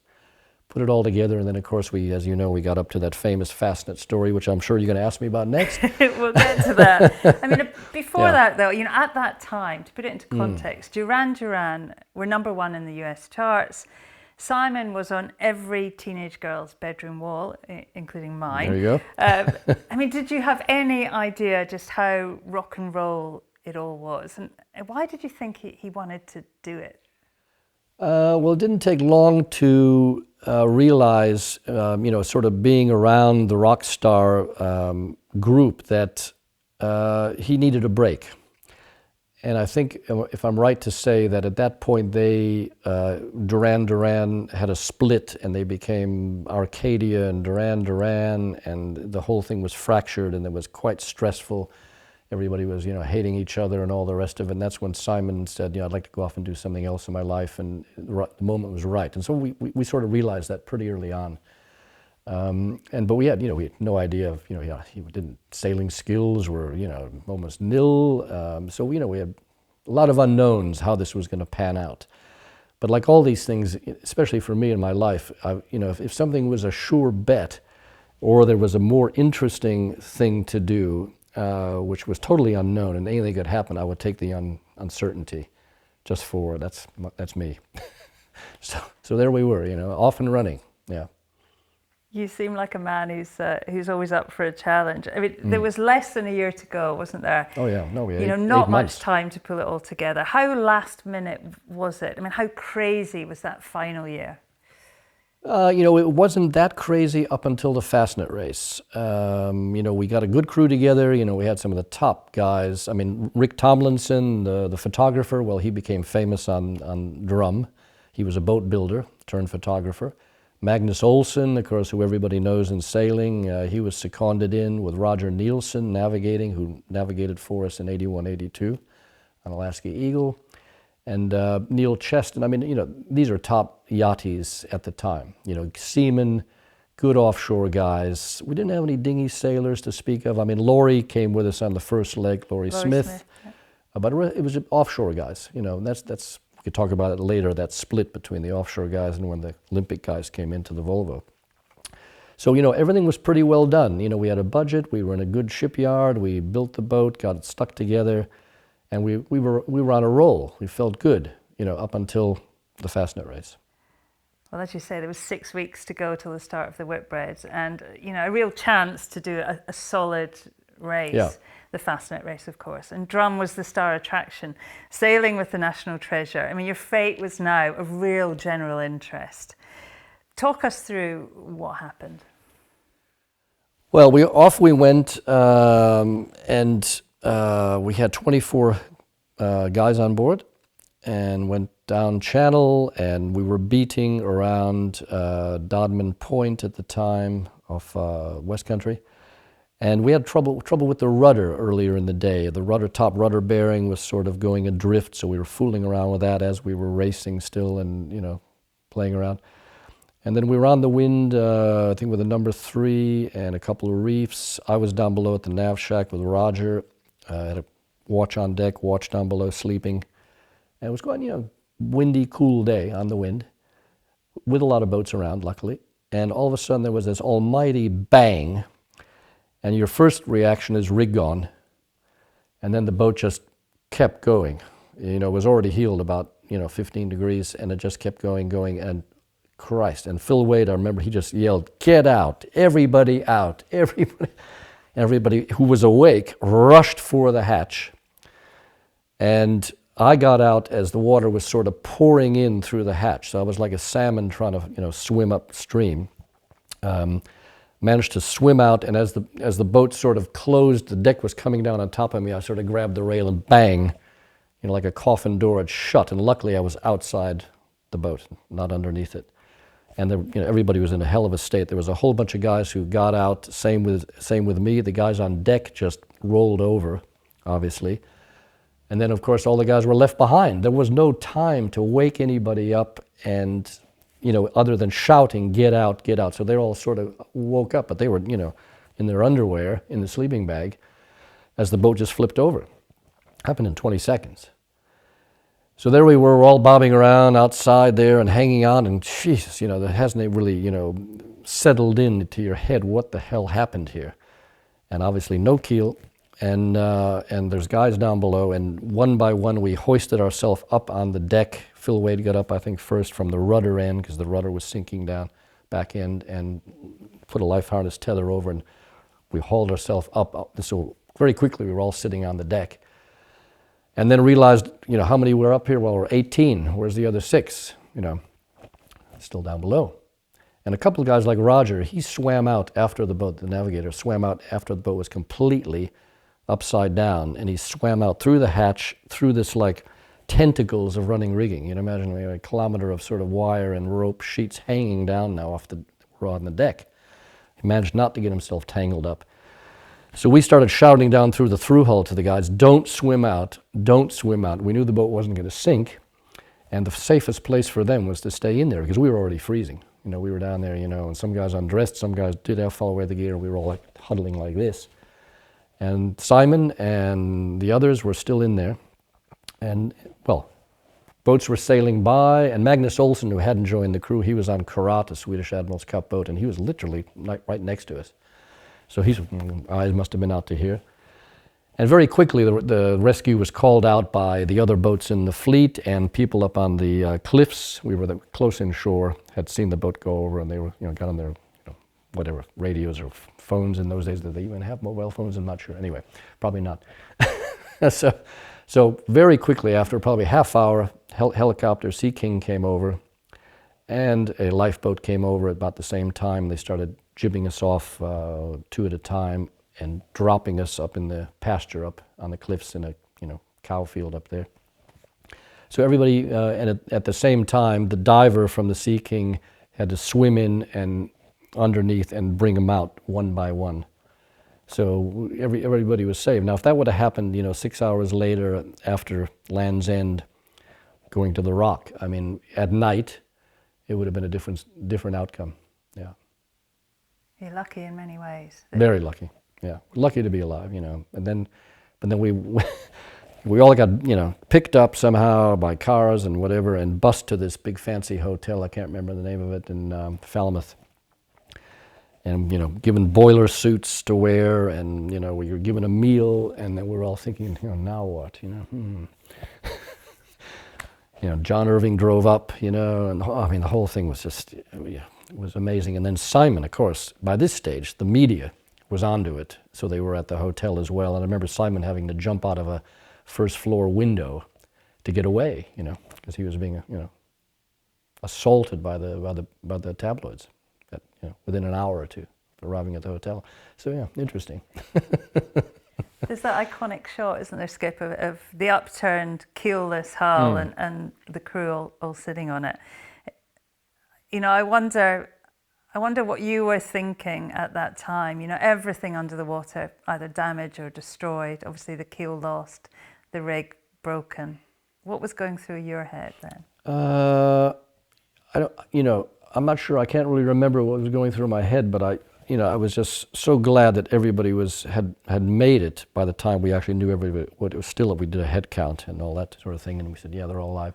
Put it all together, and then of course we, as you know, we got up to that famous Fastnet story, which I'm sure you're going to ask me about next. We'll get to that. I mean, before Yeah. that though, you know, at that time, to put it into context, Duran Duran were #1 in the US charts. Simon was on every teenage girl's bedroom wall, including mine. There you go. I mean, did you have any idea just how rock and roll it all was? And why did you think he wanted to do it? Well, it didn't take long to realize, you know, sort of being around the rock star group, that he needed a break. And I think, if I'm right to say, that at that point Duran Duran had a split, and they became Arcadia and Duran Duran, and the whole thing was fractured, and it was quite stressful. Everybody was, you know, hating each other and all the rest of it. And that's when Simon said, you know, I'd like to go off and do something else in my life, and the moment was right. And so we sort of realized that pretty early on. But we had no idea of, you know, he didn't, sailing skills were, you know, almost nil. So, you know, we had a lot of unknowns how this was going to pan out. But like all these things, especially for me in my life, you know, if something was a sure bet, or there was a more interesting thing to do, which was totally unknown, and anything could happen, I would take the uncertainty, just for, that's me. So there we were, you know, off and running, yeah. You seem like a man who's always up for a challenge. I mean, there was less than a year to go, wasn't there? Oh yeah, no, we had you know, not much time to pull it all together. How last minute was it? I mean, how crazy was that final year? You know, it wasn't that crazy up until the Fastnet race. You know, we got a good crew together. You know, we had some of the top guys. I mean, Rick Tomlinson, the photographer, well, he became famous on drum. He was a boat builder turned photographer. Magnus Olsen, of course, who everybody knows in sailing, he was seconded in with Roger Nielsen navigating, who navigated for us in 81, 82 on Alaska Eagle. And Neil Cheston, I mean, you know, these are top yachties at the time. You know, seamen, good offshore guys. We didn't have any dinghy sailors to speak of. I mean, Laurie came with us on the first leg, Laurie Smith. Yeah. But it was offshore guys, you know, and that's we could talk about it later, that split between the offshore guys and when the Olympic guys came into the Volvo. So, you know, everything was pretty well done. You know, we had a budget, we were in a good shipyard, we built the boat, got it stuck together, and we were on a roll. We felt good, you know, up until the Fastnet race. Well, as you say, there was 6 weeks to go till the start of the Whitbread, and you know, a real chance to do a solid race. Yeah. The Fastnet race, of course, and Drum was the star attraction. Sailing with the National Treasure. I mean, your fate was now of real general interest. Talk us through what happened. Well, we went, and we had 24 guys on board, and went down channel, and we were beating around Dodman Point at the time of West Country. And we had trouble with the rudder earlier in the day. The top rudder bearing was sort of going adrift, so we were fooling around with that as we were racing still and, you know, playing around. And then we were on the wind, I think with a number 3 and a couple of reefs. I was down below at the nav shack with Roger. Had a watch on deck, watch down below, sleeping. And it was going, you know, windy, cool day on the wind with a lot of boats around, luckily. And all of a sudden there was this almighty bang. And your first reaction is rig gone, and then the boat just kept going. You know, it was already heeled about, you know, 15 degrees, and it just kept going, and Christ. And Phil Wade, I remember he just yelled, "Get out, everybody out, everybody." Everybody who was awake rushed for the hatch. And I got out as the water was sort of pouring in through the hatch. So I was like a salmon trying to, you know, swim upstream. Managed to swim out, and as the boat sort of closed, the deck was coming down on top of me. I sort of grabbed the rail and bang, you know, like a coffin door, it shut. And luckily, I was outside the boat, not underneath it. And you know, everybody was in a hell of a state. There was a whole bunch of guys who got out. Same with me. The guys on deck just rolled over, obviously. And then, of course, all the guys were left behind. There was no time to wake anybody up and, you know, other than shouting, "Get out, get out." So they all sort of woke up, but they were, you know, in their underwear, in the sleeping bag, as the boat just flipped over. Happened in 20 seconds. So there we were, all bobbing around outside there and hanging on, and Jesus, you know, that hasn't really, you know, settled into your head what the hell happened here. And obviously no keel, and there's guys down below, and one by one we hoisted ourselves up on the deck. Phil Wade got up, I think, first from the rudder end, because the rudder was sinking down back end, and put a life harness tether over, and we hauled ourselves up. So very quickly we were all sitting on the deck. And then realized, you know, how many were up here? Well, we're 18. Where's the other 6? You know, still down below. And a couple of guys like Roger, he swam out after the boat, the navigator swam out after the boat was completely upside down, and he swam out through the hatch, through this like tentacles of running rigging. You know, imagine a kilometer of sort of wire and rope sheets hanging down now off the rod on the deck. He managed not to get himself tangled up. So we started shouting down through the through hull to the guys, "Don't swim out, don't swim out." We knew the boat wasn't going to sink, and the safest place for them was to stay in there, because we were already freezing. You know, we were down there, you know, and some guys undressed, some guys did have fall away the gear, we were all like huddling like this. And Simon and the others were still in there. And, well, boats were sailing by, and Magnus Olsen, who hadn't joined the crew, he was on Karat, a Swedish Admiral's Cup boat, and he was literally right next to us. So his eyes must have been out to here. And very quickly, the rescue was called out by the other boats in the fleet, and people up on the cliffs. We were close inshore, had seen the boat go over, and they were, you know, got on their, you know, whatever, radios or phones in those days. Did they even have mobile phones? I'm not sure. Anyway, probably not. So very quickly, after probably half hour, helicopter Sea King came over, and a lifeboat came over at about the same time. They started jibbing us off 2 at a time and dropping us up in the pasture up on the cliffs in a, you know, cow field up there. So everybody, and at the same time, the diver from the Sea King had to swim in and underneath and bring them out one by one. So everybody was saved. Now, if that would have happened, you know, 6 hours later after Land's End, going to the Rock. I mean, at night, it would have been a different outcome. Yeah. You're lucky in many ways. Very lucky. Yeah, lucky to be alive, you know. And then, but then we all got, you know, picked up somehow by cars and whatever, and bussed to this big fancy hotel. I can't remember the name of it, in Falmouth. And, you know, given boiler suits to wear, and, you know, we were given a meal, and then we were all thinking, you know, now what, you know? You know, John Irving drove up, you know, and I mean, the whole thing was just, yeah, it was amazing. And then Simon, of course, by this stage, the media was onto it, so they were at the hotel as well. And I remember Simon having to jump out of a first floor window to get away, you know, because he was being, you know, assaulted by the tabloids, at, you know, within an hour or two of arriving at the hotel. So yeah, interesting. There's that iconic shot, isn't there, Skip, of the upturned keelless hull and the crew all sitting on it. You know, I wonder what you were thinking at that time. You know, everything under the water, either damaged or destroyed. Obviously, the keel lost, the rig broken. What was going through your head then? I don't, you know, I'm not sure. I can't really remember what was going through my head, but I was just so glad that everybody had made it by the time we actually knew everybody. What it was still, we did a head count and all that sort of thing, and we said, yeah, they're all alive.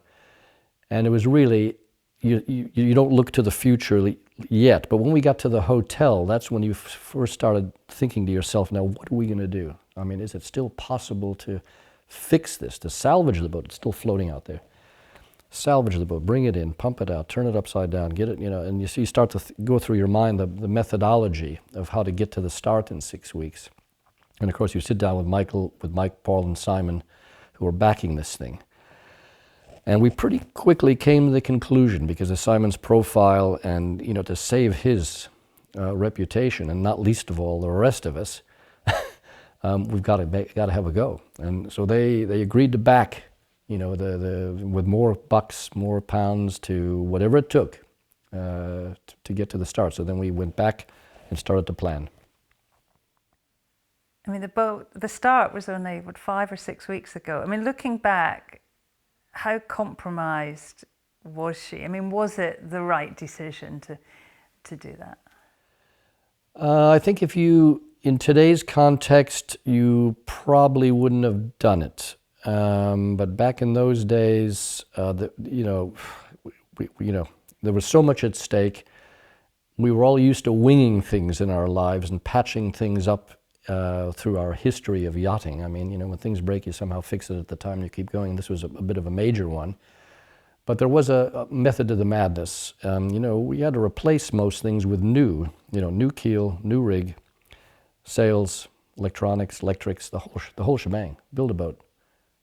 And it was really, you don't look to the future yet, but when we got to the hotel, that's when you first started thinking to yourself, now what are we going to do? I mean, is it still possible to fix this, to salvage the boat? It's still floating out there. Salvage the boat, bring it in, pump it out, turn it upside down, get it, you know, and you start to go through your mind the methodology of how to get to the start in 6 weeks. And of course you sit down with Mike, Paul, and Simon, who are backing this thing. And we pretty quickly came to the conclusion, because of Simon's profile and, you know, to save his reputation, and not least of all the rest of us, we've got to have a go. And so they agreed to back, you know, with more bucks, more pounds, to whatever it took to get to the start. So then we went back and started to plan. I mean, the start was only, 5 or 6 weeks ago. I mean, looking back, how compromised was she? I mean, was it the right decision to do that? I think in today's context, you probably wouldn't have done it. But back in those days, you know, there was so much at stake. We were all used to winging things in our lives and patching things up through our history of yachting. I mean, you know, when things break, you somehow fix it at the time and you keep going. This was a bit of a major one. But there was a method to the madness. You know, we had to replace most things with new keel, new rig, sails, electronics, electrics, the whole shebang. Build a boat.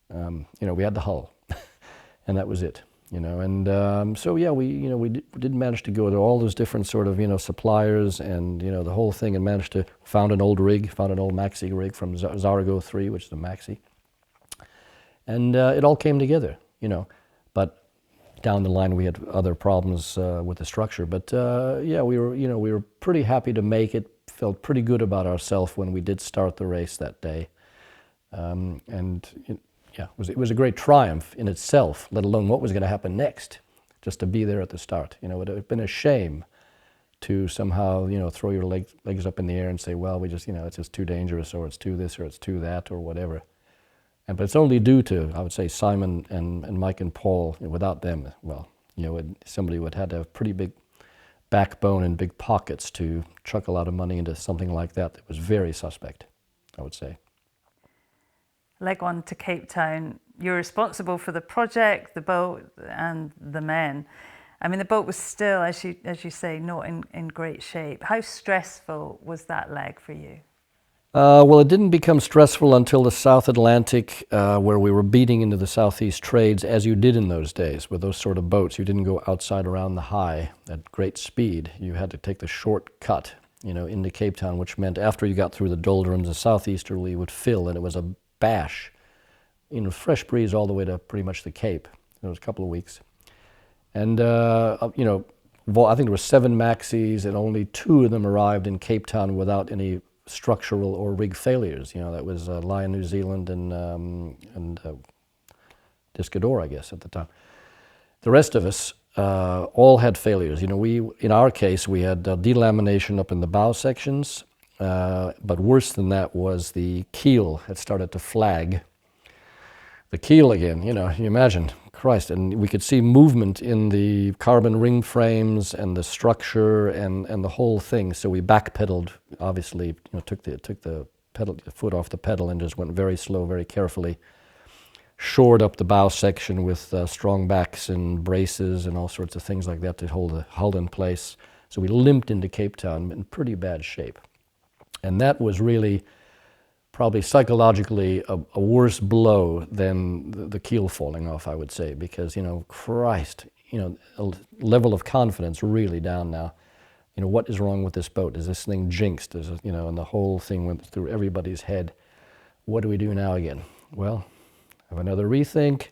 You know, we had the hull, and that was it. You know, and so yeah, we did manage to go to all those different sort of, you know, suppliers, and, you know, the whole thing, and managed to found an old maxi rig from Zarago 3, which is a maxi, and it all came together. You know, but down the line we had other problems with the structure. But yeah, we were pretty happy to make it. Felt pretty good about ourselves when we did start the race that day, yeah, it was a great triumph in itself, let alone what was going to happen next, just to be there at the start. You know, it would have been a shame to somehow, you know, throw your legs up in the air and say, well, we just, you know, it's just too dangerous, or it's too this, or it's too that, or whatever. But it's only due to, I would say, Simon and Mike and Paul. Without them, well, you know, somebody would have to have pretty big backbone and big pockets to chuck a lot of money into something like that. That was very suspect, I would say. Leg one to Cape Town. You're responsible for the project, the boat, and the men. I mean, the boat was still, as you say, not in great shape. How stressful was that leg for you? Well, it didn't become stressful until the South Atlantic, where we were beating into the southeast trades, as you did in those days with those sort of boats. You didn't go outside around the high at great speed. You had to take the short cut, you know, into Cape Town, which meant after you got through the doldrums, the southeasterly would fill, and it was a bash, you know, fresh breeze all the way to pretty much the Cape. It was a couple of weeks. And, you know, I think there were 7 maxis, and only 2 of them arrived in Cape Town without any structural or rig failures. You know, that was Lion New Zealand and Discador, I guess, at the time. The rest of us all had failures. You know, in our case, we had delamination up in the bow sections, but worse than that was the keel had started to flag. The keel again, you know, you imagine, Christ, and we could see movement in the carbon ring frames and the structure and the whole thing. So we backpedaled, obviously, you know, took the foot off the pedal and just went very slow, very carefully. Shored up the bow section with strong backs and braces and all sorts of things like that to hold the hull in place. So we limped into Cape Town in pretty bad shape. And that was really probably psychologically a worse blow than the keel falling off, I would say, because, you know, Christ, you know, a level of confidence really down now. You know, what is wrong with this boat? Is this thing jinxed? Is it, you know, and the whole thing went through everybody's head. What do we do now again? Well, have another rethink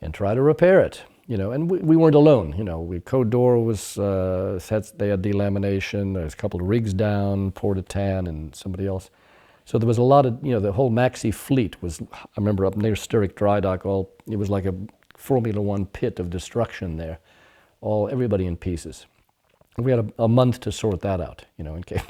and try to repair it. You know, and we weren't alone. You know, Code Door was they had delamination. There's a couple of rigs down, Port of Tan, and somebody else. So there was a lot of, you know, the whole Maxi fleet was, I remember up near Sturrock Dry Dock, it was like a Formula One pit of destruction there, everybody in pieces. And we had a month to sort that out, you know, in case.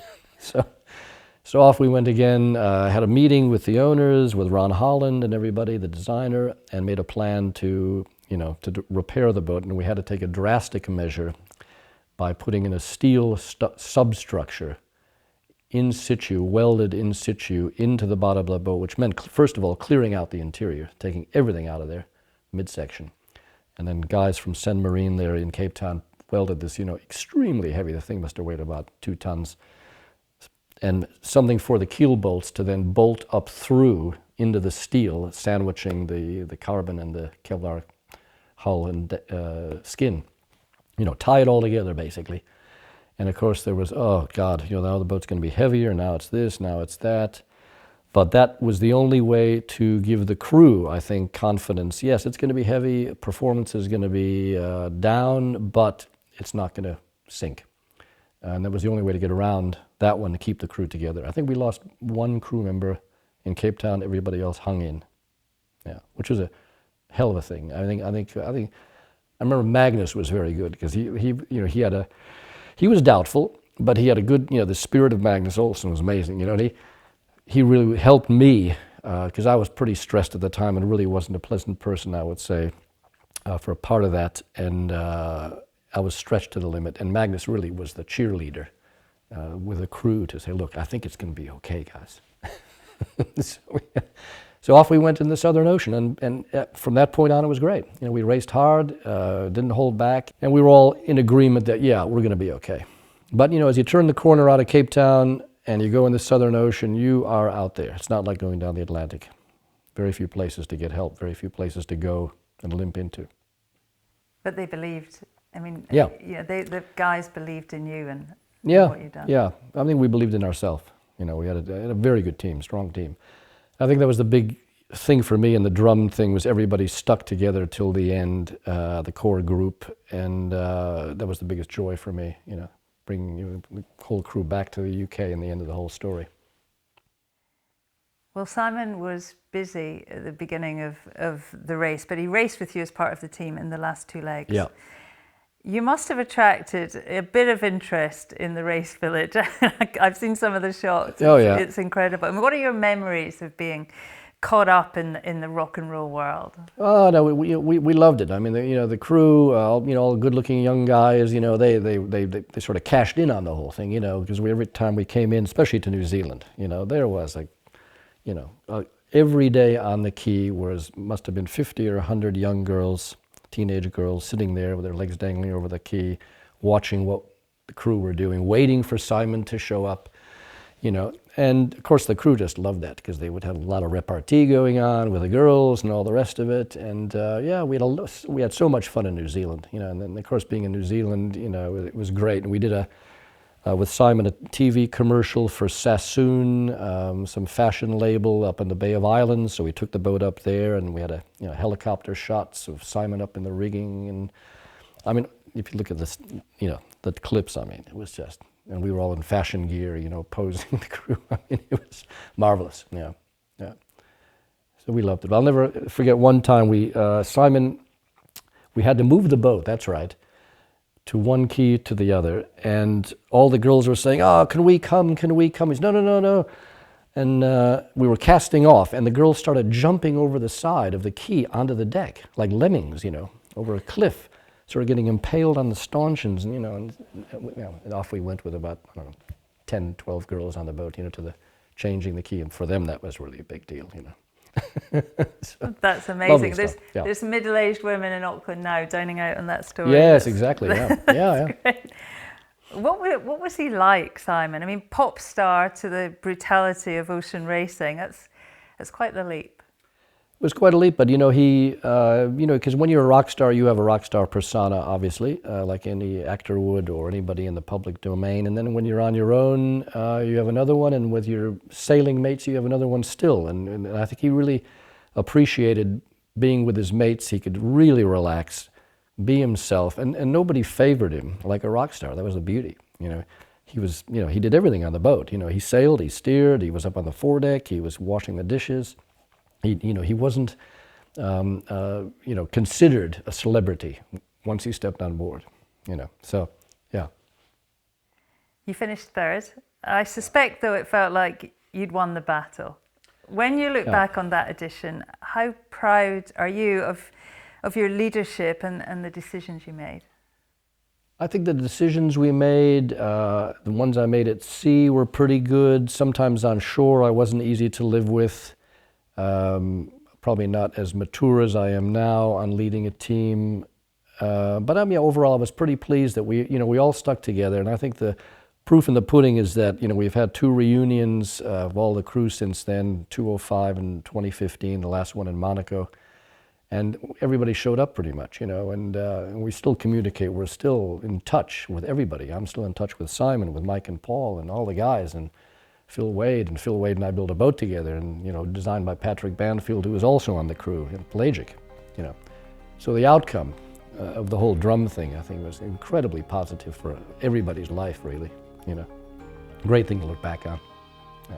So off we went again, had a meeting with the owners, with Ron Holland and everybody, the designer, and made a plan to, you know, to repair the boat. And we had to take a drastic measure by putting in a steel substructure in situ, welded in situ into the bottom of the boat, which meant, first of all, clearing out the interior, taking everything out of there, midsection. And then guys from Sen Marine there in Cape Town welded this, you know, extremely heavy, the thing must have weighed about 2 tons, and something for the keel bolts to then bolt up through into the steel, sandwiching the carbon and the Kevlar hull and skin. You know, tie it all together, basically. And of course there was, oh God, you know, now the boat's going to be heavier, now it's this, now it's that. But that was the only way to give the crew, I think, confidence. Yes, it's going to be heavy, performance is going to be down, but it's not going to sink. And that was the only way to get around that one, to keep the crew together. I think we lost one crew member in Cape Town, everybody else hung in. Yeah, which was a hell of a thing. I remember Magnus was very good, because he was doubtful, but he had a good, you know, the spirit of Magnus Olsen was amazing, you know, and he really helped me, because I was pretty stressed at the time and really wasn't a pleasant person, I would say, for a part of that, and I was stretched to the limit, and Magnus really was the cheerleader with the crew to say, look, I think it's going to be okay, guys. So off we went in the Southern Ocean, and from that point on, it was great. You know, we raced hard, didn't hold back, and we were all in agreement that, yeah, we're going to be okay. But, you know, as you turn the corner out of Cape Town and you go in the Southern Ocean, you are out there. It's not like going down the Atlantic. Very few places to get help, very few places to go and limp into. But they believed, I mean, yeah, the guys believed in you and yeah, what you'd done. Yeah, I think we believed in ourselves. You know, we had a very good team, strong team. I think that was the big thing for me, and the drum thing was everybody stuck together till the end, the core group, and that was the biggest joy for me, you know, bringing the whole crew back to the UK in the end of the whole story. Well, Simon was busy at the beginning of the race, but he raced with you as part of the team in the last 2 legs. Yeah. You must have attracted a bit of interest in the race village. I've seen some of the shots. Oh, yeah. It's incredible. I mean, what are your memories of being caught up in the rock and roll world? Oh no, we loved it. I mean, the crew, all good-looking young guys. You know, they sort of cashed in on the whole thing. You know, because every time we came in, especially to New Zealand, you know, there was every day on the quay must have been 50 or 100 young girls, teenage girls, sitting there with their legs dangling over the quay, watching what the crew were doing, waiting for Simon to show up. You know, and of course the crew just loved that, because they would have a lot of repartee going on with the girls and all the rest of it. And we had so much fun in New Zealand. You know, and then of course being in New Zealand, you know, it was great. And we did with Simon a TV commercial for Sassoon, some fashion label up in the Bay of Islands. So we took the boat up there, and we had helicopter shots of Simon up in the rigging. And I mean, if you look at this, you know, the clips, I mean, it was just. And we were all in fashion gear, you know, posing the crew. I mean, it was marvelous. Yeah. So we loved it. I'll never forget one time we We had to move the boat, that's right, to one quay to the other. And all the girls were saying, "Oh, can we come? Can we come?" He's, "No, no, no, no." And we were casting off, and the girls started jumping over the side of the quay onto the deck, like lemmings, over a cliff, sort of getting impaled on the stanchions, and off we went with about, 10, 12 girls on the boat, to the changing the key. And for them, that was really a big deal, So, that's amazing. Yeah. There's middle-aged women in Auckland now dining out on that story. Yes, exactly. Yeah, yeah. Great. What was he like, Simon? I mean, pop star to the brutality of ocean racing. That's quite the leap. It was quite a leap, but because when you're a rock star, you have a rock star persona, obviously, like any actor would or anybody in the public domain. And then when you're on your own, you have another one, and with your sailing mates, you have another one still. And I think he really appreciated being with his mates. He could really relax, be himself, and nobody favored him like a rock star. That was the beauty. He was, he did everything on the boat. He sailed, he steered, he was up on the foredeck, he was washing the dishes. He wasn't, considered a celebrity once he stepped on board, So, yeah. You finished third. I suspect, though, it felt like you'd won the battle. When you look back on that edition, how proud are you of your leadership and the decisions you made? I think the decisions we made, the ones I made at sea, were pretty good. Sometimes on shore, I wasn't easy to live with. Probably not as mature as I am now on leading a team, but overall I was pretty pleased that we all stuck together. And I think the proof in the pudding is that we've had 2 reunions of all the crew since then, 2005 and 2015, the last one in Monaco, and everybody showed up pretty much, and we still communicate. We're still in touch with everybody. I'm still in touch with Simon, with Mike and Paul, and all the guys, and Phil Wade and I built a boat together, and designed by Patrick Banfield, who was also on the crew, Pelagic, So the outcome of the whole drum thing, I think, was incredibly positive for everybody's life, really, Great thing to look back on. Yeah.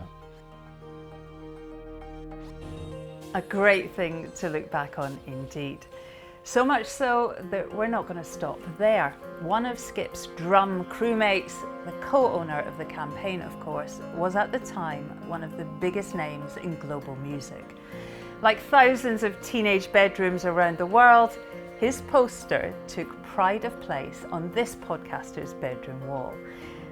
A great thing to look back on, indeed. So much so that we're not going to stop there. One of Skip's drum crewmates, the co-owner of the campaign, of course, was at the time one of the biggest names in global music. Like thousands of teenage bedrooms around the world, his poster took pride of place on this podcaster's bedroom wall.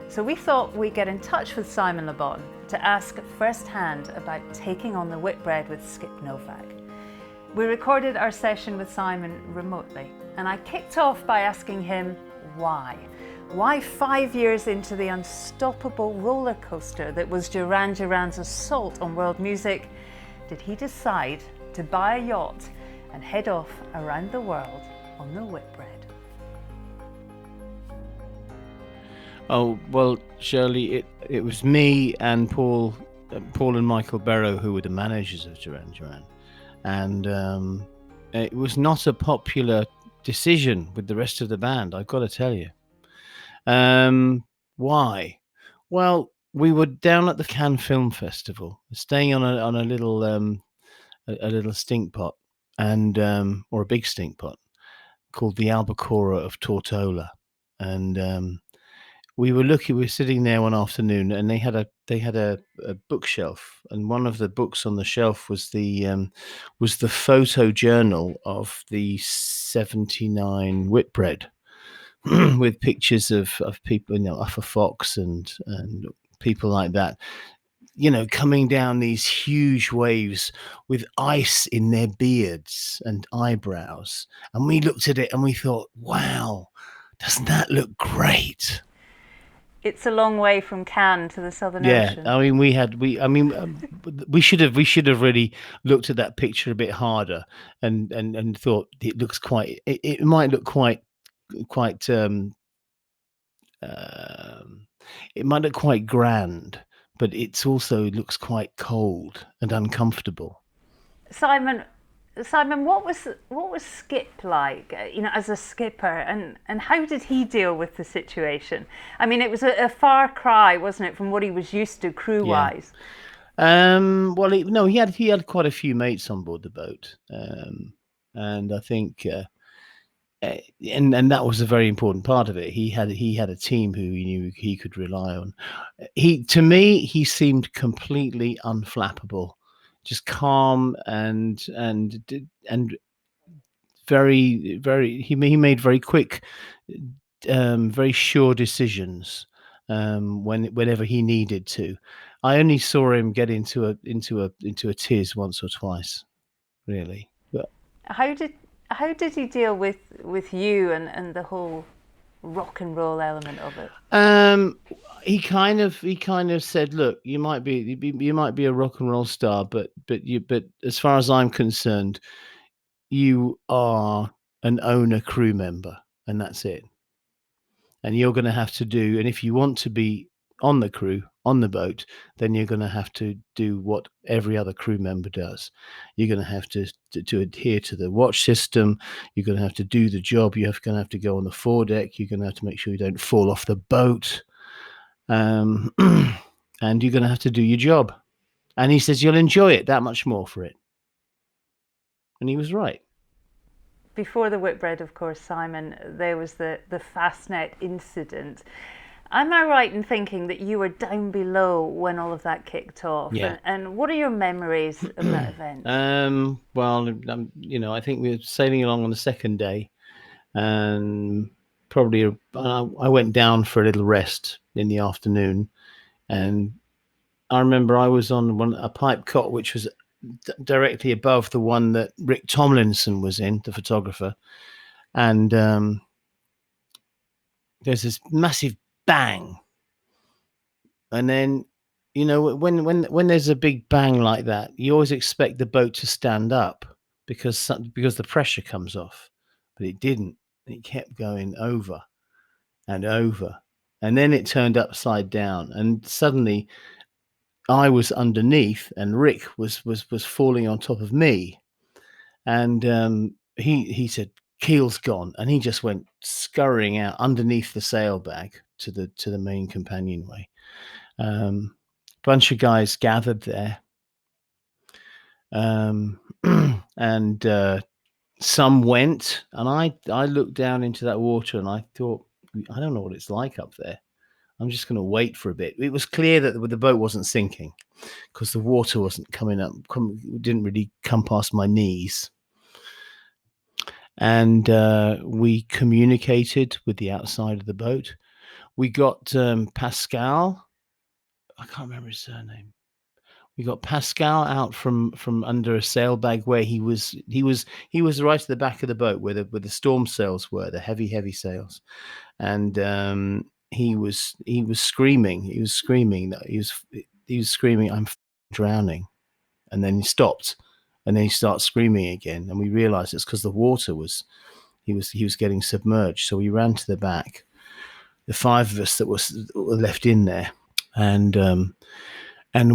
So we thought we'd get in touch with Simon Le Bon to ask firsthand about taking on the Whitbread with Skip Novak. We recorded our session with Simon remotely, and I kicked off by asking him why. Why 5 years into the unstoppable roller coaster that was Duran Duran's assault on world music, did he decide to buy a yacht and head off around the world on the Whitbread? Oh, well, Shirley, it was me and Paul and Michael Barrow who were the managers of Duran Duran. And it was not a popular decision with the rest of the band, I've got to tell you. Why? Well, we were down at the Cannes Film Festival, staying on a little stink pot, and or a big stink pot called the Albacora of Tortola, and we were sitting there one afternoon, and they had a bookshelf, and one of the books on the shelf was the photo journal of the '79 Whitbread, with pictures of people, Uffa Fox and people like that, coming down these huge waves with ice in their beards and eyebrows. And we looked at it and we thought, wow, doesn't that look great? It's a long way from Cannes to the Southern Ocean. Yeah, I mean, we should have really looked at that picture a bit harder and thought it looks quite. It might look quite. It might look quite grand, but it also looks quite cold and uncomfortable. Simon, what was Skip like, as a skipper, and how did he deal with the situation? I mean, it was a far cry, wasn't it, from what he was used to crew-wise? Yeah. Well, he had quite a few mates on board the boat, and I think and that was a very important part of it. He had a team who he knew he could rely on. To me, he seemed completely unflappable, just calm and very. He made very quick, very sure decisions whenever he needed to. I only saw him get into a tiz once or twice, really. But How did he deal with you and the whole rock and roll element of it? he kind of said, "Look, you might be a rock and roll star, but as far as I'm concerned, you are an owner crew member, and that's it. And you're going to have to do, and if you want to be on the crew, on the boat, then you're going to have to do what every other crew member does. You're going to have to adhere to the watch system. You're going to have to do the job. You're going to have to go on the foredeck. You're going to have to make sure you don't fall off the boat. And you're going to have to do your job." And he says, "You'll enjoy it that much more for it." And he was right. Before the Whitbread, of course, Simon, there was the Fastnet incident. Am I right in thinking that you were down below when all of that kicked off? Yeah. And what are your memories of that event? Well, I think we were sailing along on the second day, and probably I went down for a little rest in the afternoon, and I remember I was on a pipe cot which was directly above the one that Rick Tomlinson was in, the photographer, and there's this massive bang, and then when there's a big bang like that, you always expect the boat to stand up because the pressure comes off, but it didn't. It kept going over and over, and then it turned upside down, and suddenly I was underneath, and Rick was falling on top of me, and he said, "Keel's gone," and he just went scurrying out underneath the sailbag to the main companionway. Bunch of guys gathered there, and some went, and I looked down into that water, and I thought, I don't know what it's like up there. I'm just going to wait for a bit. It was clear that the boat wasn't sinking because the water wasn't coming up, didn't really come past my knees. And we communicated with the outside of the boat. We got Pascal. I can't remember his surname. We got Pascal out from under a sailbag where he was right at the back of the boat where the storm sails were, the heavy sails, and he was screaming. He was screaming that he was screaming, "I'm drowning," and then he stopped, and then he started screaming again, and we realized it's because the water was he was getting submerged. So we ran to the back, the five of us that were left in there, and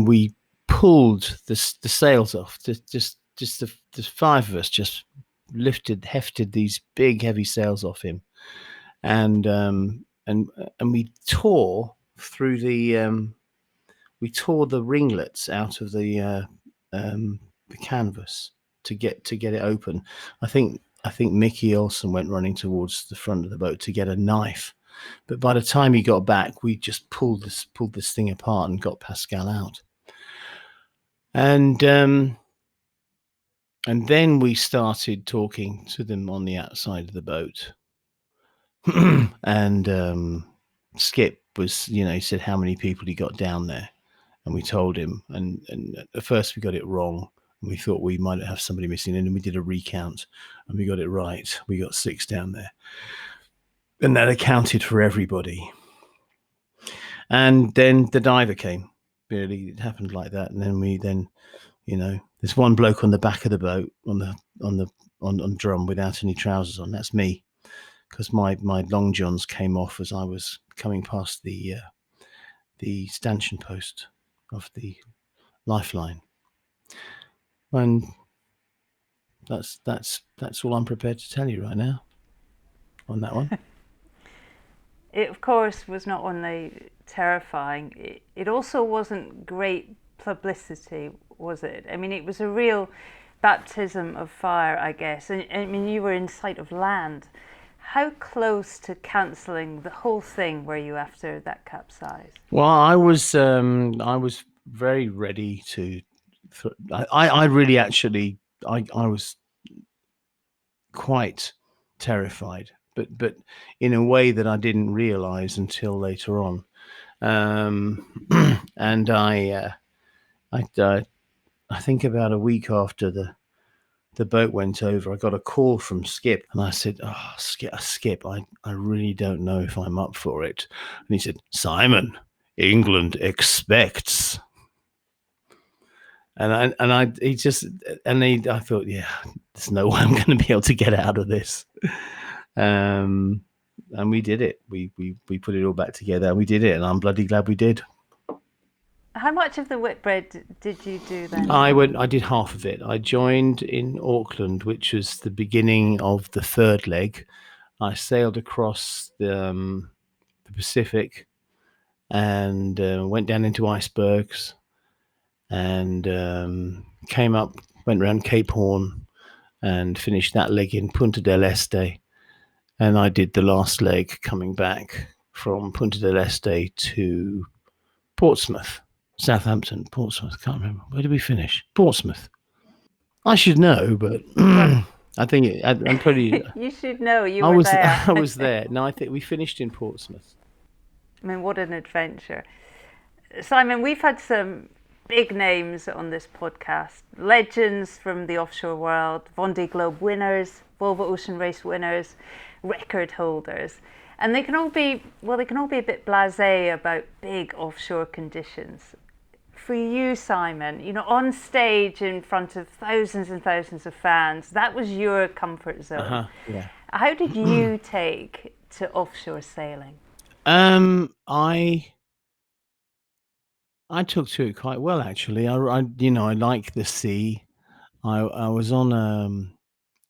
we pulled the sails off. Just the five of us just hefted these big heavy sails off him, and we tore through we tore the ringlets out of the canvas to get it open. I think Mickey Olsen went running towards the front of the boat to get a knife, but by the time he got back, we just pulled this thing apart and got Pascal out. And then we started talking to them on the outside of the boat. And Skip was, he said how many people he got down there, and we told him. And at first we got it wrong, and we thought we might have somebody missing. And then we did a recount, and we got it right. We got 6 down there, and that accounted for everybody. And then the diver came. Really, it happened like that. And then there's one bloke on the back of the boat on drum without any trousers on. That's me, because my long johns came off as I was coming past the stanchion post of the lifeline. And that's all I'm prepared to tell you right now on that one. It, of course, was not only terrifying, it also wasn't great publicity, was it? I mean, it was a real baptism of fire, I guess. And I mean, you were in sight of land. How close to cancelling the whole thing were you after that capsize? Well, I was very ready to. I really actually I was quite terrified, but in a way that I didn't realise until later on. And I think about a week after the boat went over, I got a call from Skip, and I said, "Oh, Skip, I really don't know if I'm up for it." And he said, "Simon, England expects." I thought, yeah, there's no way I'm going to be able to get out of this. And we did it. We put it all back together, and we did it, and I'm bloody glad we did. How much of the Whitbread did you do then? I did half of it. I joined in Auckland, which was the beginning of the third leg. I sailed across the Pacific and went down into icebergs and came up, went around Cape Horn and finished that leg in Punta del Este. And I did the last leg coming back from Punta del Este to Portsmouth. Southampton, Portsmouth, can't remember. Where did we finish? Portsmouth. I should know, but I think I'm pretty. You should know. You were there. I was there. No, I think we finished in Portsmouth. I mean, what an adventure. Simon, we've had some big names on this podcast. Legends from the offshore world, Vendée Globe winners, Volvo Ocean Race winners, record holders. And they can all be a bit blasé about big offshore conditions. For you, Simon, on stage in front of thousands and thousands of fans, that was your comfort zone. Yeah. How did you take to offshore sailing? I took to it quite well, actually. I like the sea. I was on.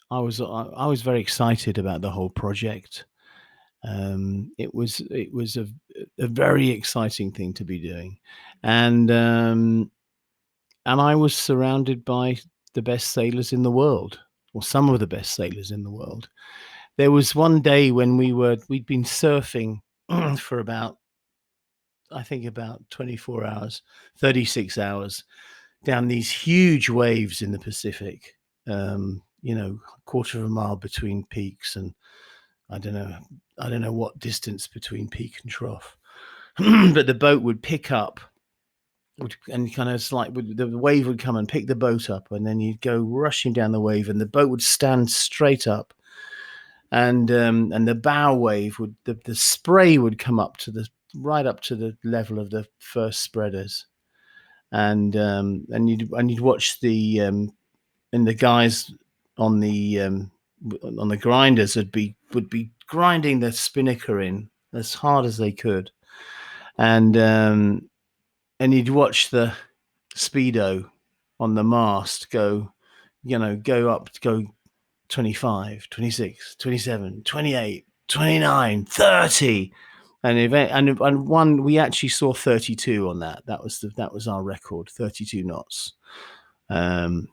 I was very excited about the whole project. It was a very exciting thing to be doing, and I was surrounded by the best sailors in the world, or some of the best sailors in the world. There was one day when we'd been surfing for about 24 hours, 36 hours down these huge waves in the Pacific. Quarter of a mile between peaks, and I don't know what distance between peak and trough. But the boat would pick up, and kind of the wave would come and pick the boat up, and then you'd go rushing down the wave, and the boat would stand straight up, and the bow wave the spray would come up right up to the level of the first spreaders, and you'd watch the guys on the grinders would be grinding the spinnaker in as hard as they could, and you'd watch the speedo on the mast go up, go 25, 26, 27, 28, 29, 30. And one, we actually saw 32 on that. That was our record, 32 knots. And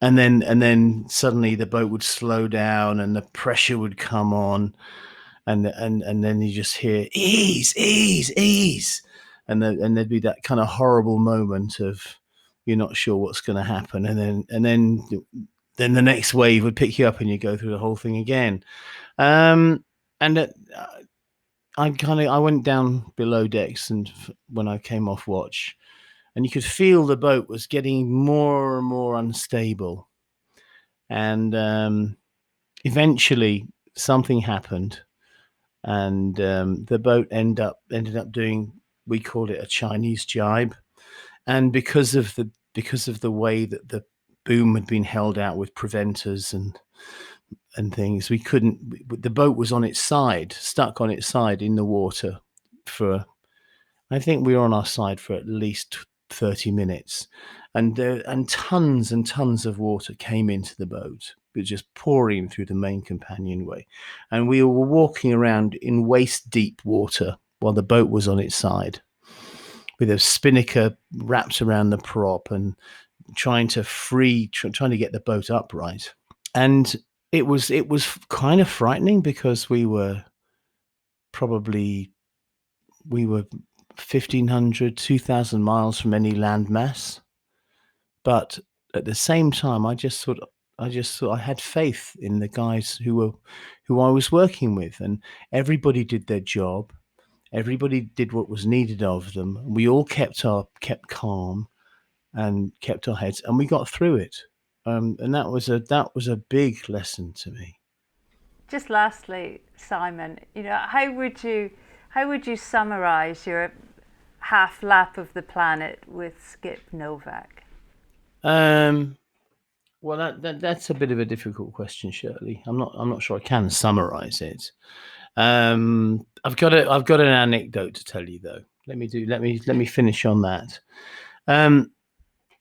then suddenly the boat would slow down and the pressure would come on, and then you just hear ease, and there'd be that kind of horrible moment of you're not sure what's going to happen, and then the next wave would pick you up and you go through the whole thing again. I went down below decks, and when I came off watch, and you could feel the boat was getting more and more unstable, and eventually something happened, and the boat ended up doing, we called it a Chinese jibe, and because of the way that the boom had been held out with preventers and things, the boat was on its side, stuck on its side in the water for, I think we were on our side for at least 30 minutes, and tons and tons of water came into the boat. It was just pouring through the main companionway, and we were walking around in waist deep water while the boat was on its side, with a spinnaker wrapped around the prop and trying to get the boat upright. And it was kind of frightening because we were 1,500, 2,000 miles from any landmass. But at the same time, I just thought I had faith in the guys who I was working with, and everybody did their job. Everybody did what was needed of them. We all kept calm and kept our heads, and we got through it. And that was a big lesson to me. Just lastly, Simon, how would you summarise your half lap of the planet with Skip Novak? Well, that's a bit of a difficult question, Shirley. I'm not sure I can summarise it. I've got an anecdote to tell you though. Let me finish on that.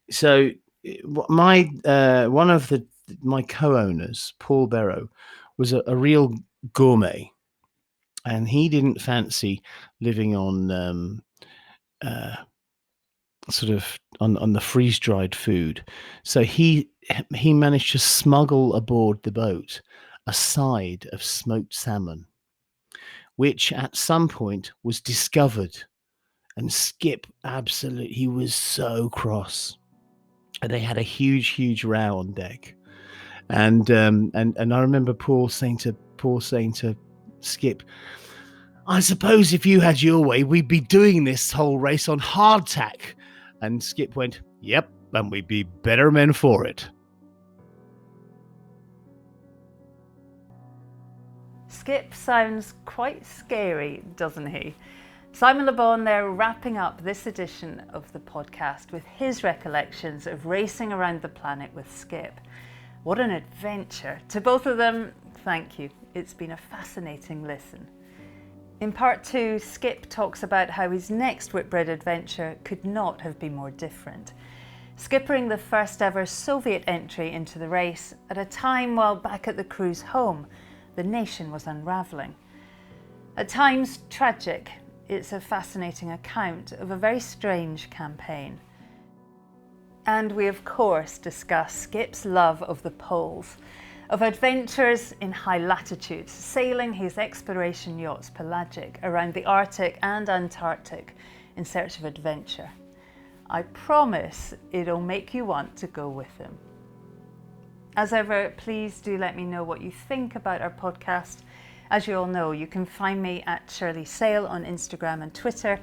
So my one of my co-owners, Paul Barrow, was a real gourmet, and he didn't fancy living on sort of on the freeze-dried food. So he managed to smuggle aboard the boat a side of smoked salmon, which at some point was discovered. And Skip, he was so cross. And they had a huge row on deck. And I remember Paul saying to Skip, I suppose if you had your way, we'd be doing this whole race on hardtack. And Skip went, yep, and we'd be better men for it. Skip sounds quite scary, doesn't he? Simon Le Bon there, wrapping up this edition of the podcast with his recollections of racing around the planet with Skip. What an adventure. To both of them, thank you. It's been a fascinating listen. In part 2, Skip talks about how his next Whitbread adventure could not have been more different. Skippering the first ever Soviet entry into the race at a time while back at the crew's home, the nation was unravelling. At times tragic, it's a fascinating account of a very strange campaign. And we of course discuss Skip's love of the poles, of adventures in high latitudes, sailing his exploration yachts Pelagic around the Arctic and Antarctic in search of adventure. I promise it'll make you want to go with him. As ever, please do let me know what you think about our podcast. As you all know, you can find me at Shirley Sale on Instagram and Twitter,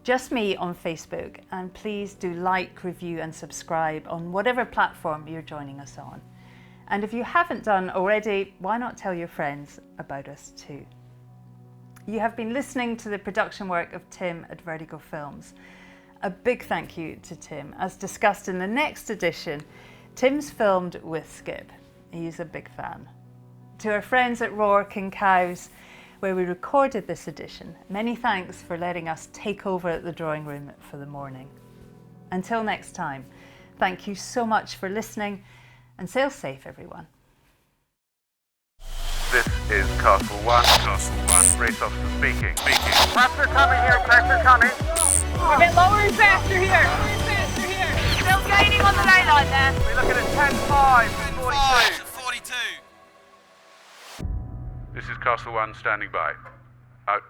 just me on Facebook, and please do like, review and subscribe on whatever platform you're joining us on. And if you haven't done already, why not tell your friends about us too? You have been listening to the production work of Tim at Vertigo Films. A big thank you to Tim. As discussed in the next edition, Tim's filmed with Skip. He's a big fan. To our friends at Rourke and Cowes, where we recorded this edition, many thanks for letting us take over at the drawing room for the morning. Until next time, thank you so much for listening, and sail safe, everyone. This is Castle One. Race officer speaking. Pressure coming here, pressure coming. We're getting lower and faster here. Still gaining on the ley line there. We're looking at 10-5, 42. This is Castle One standing by. Out.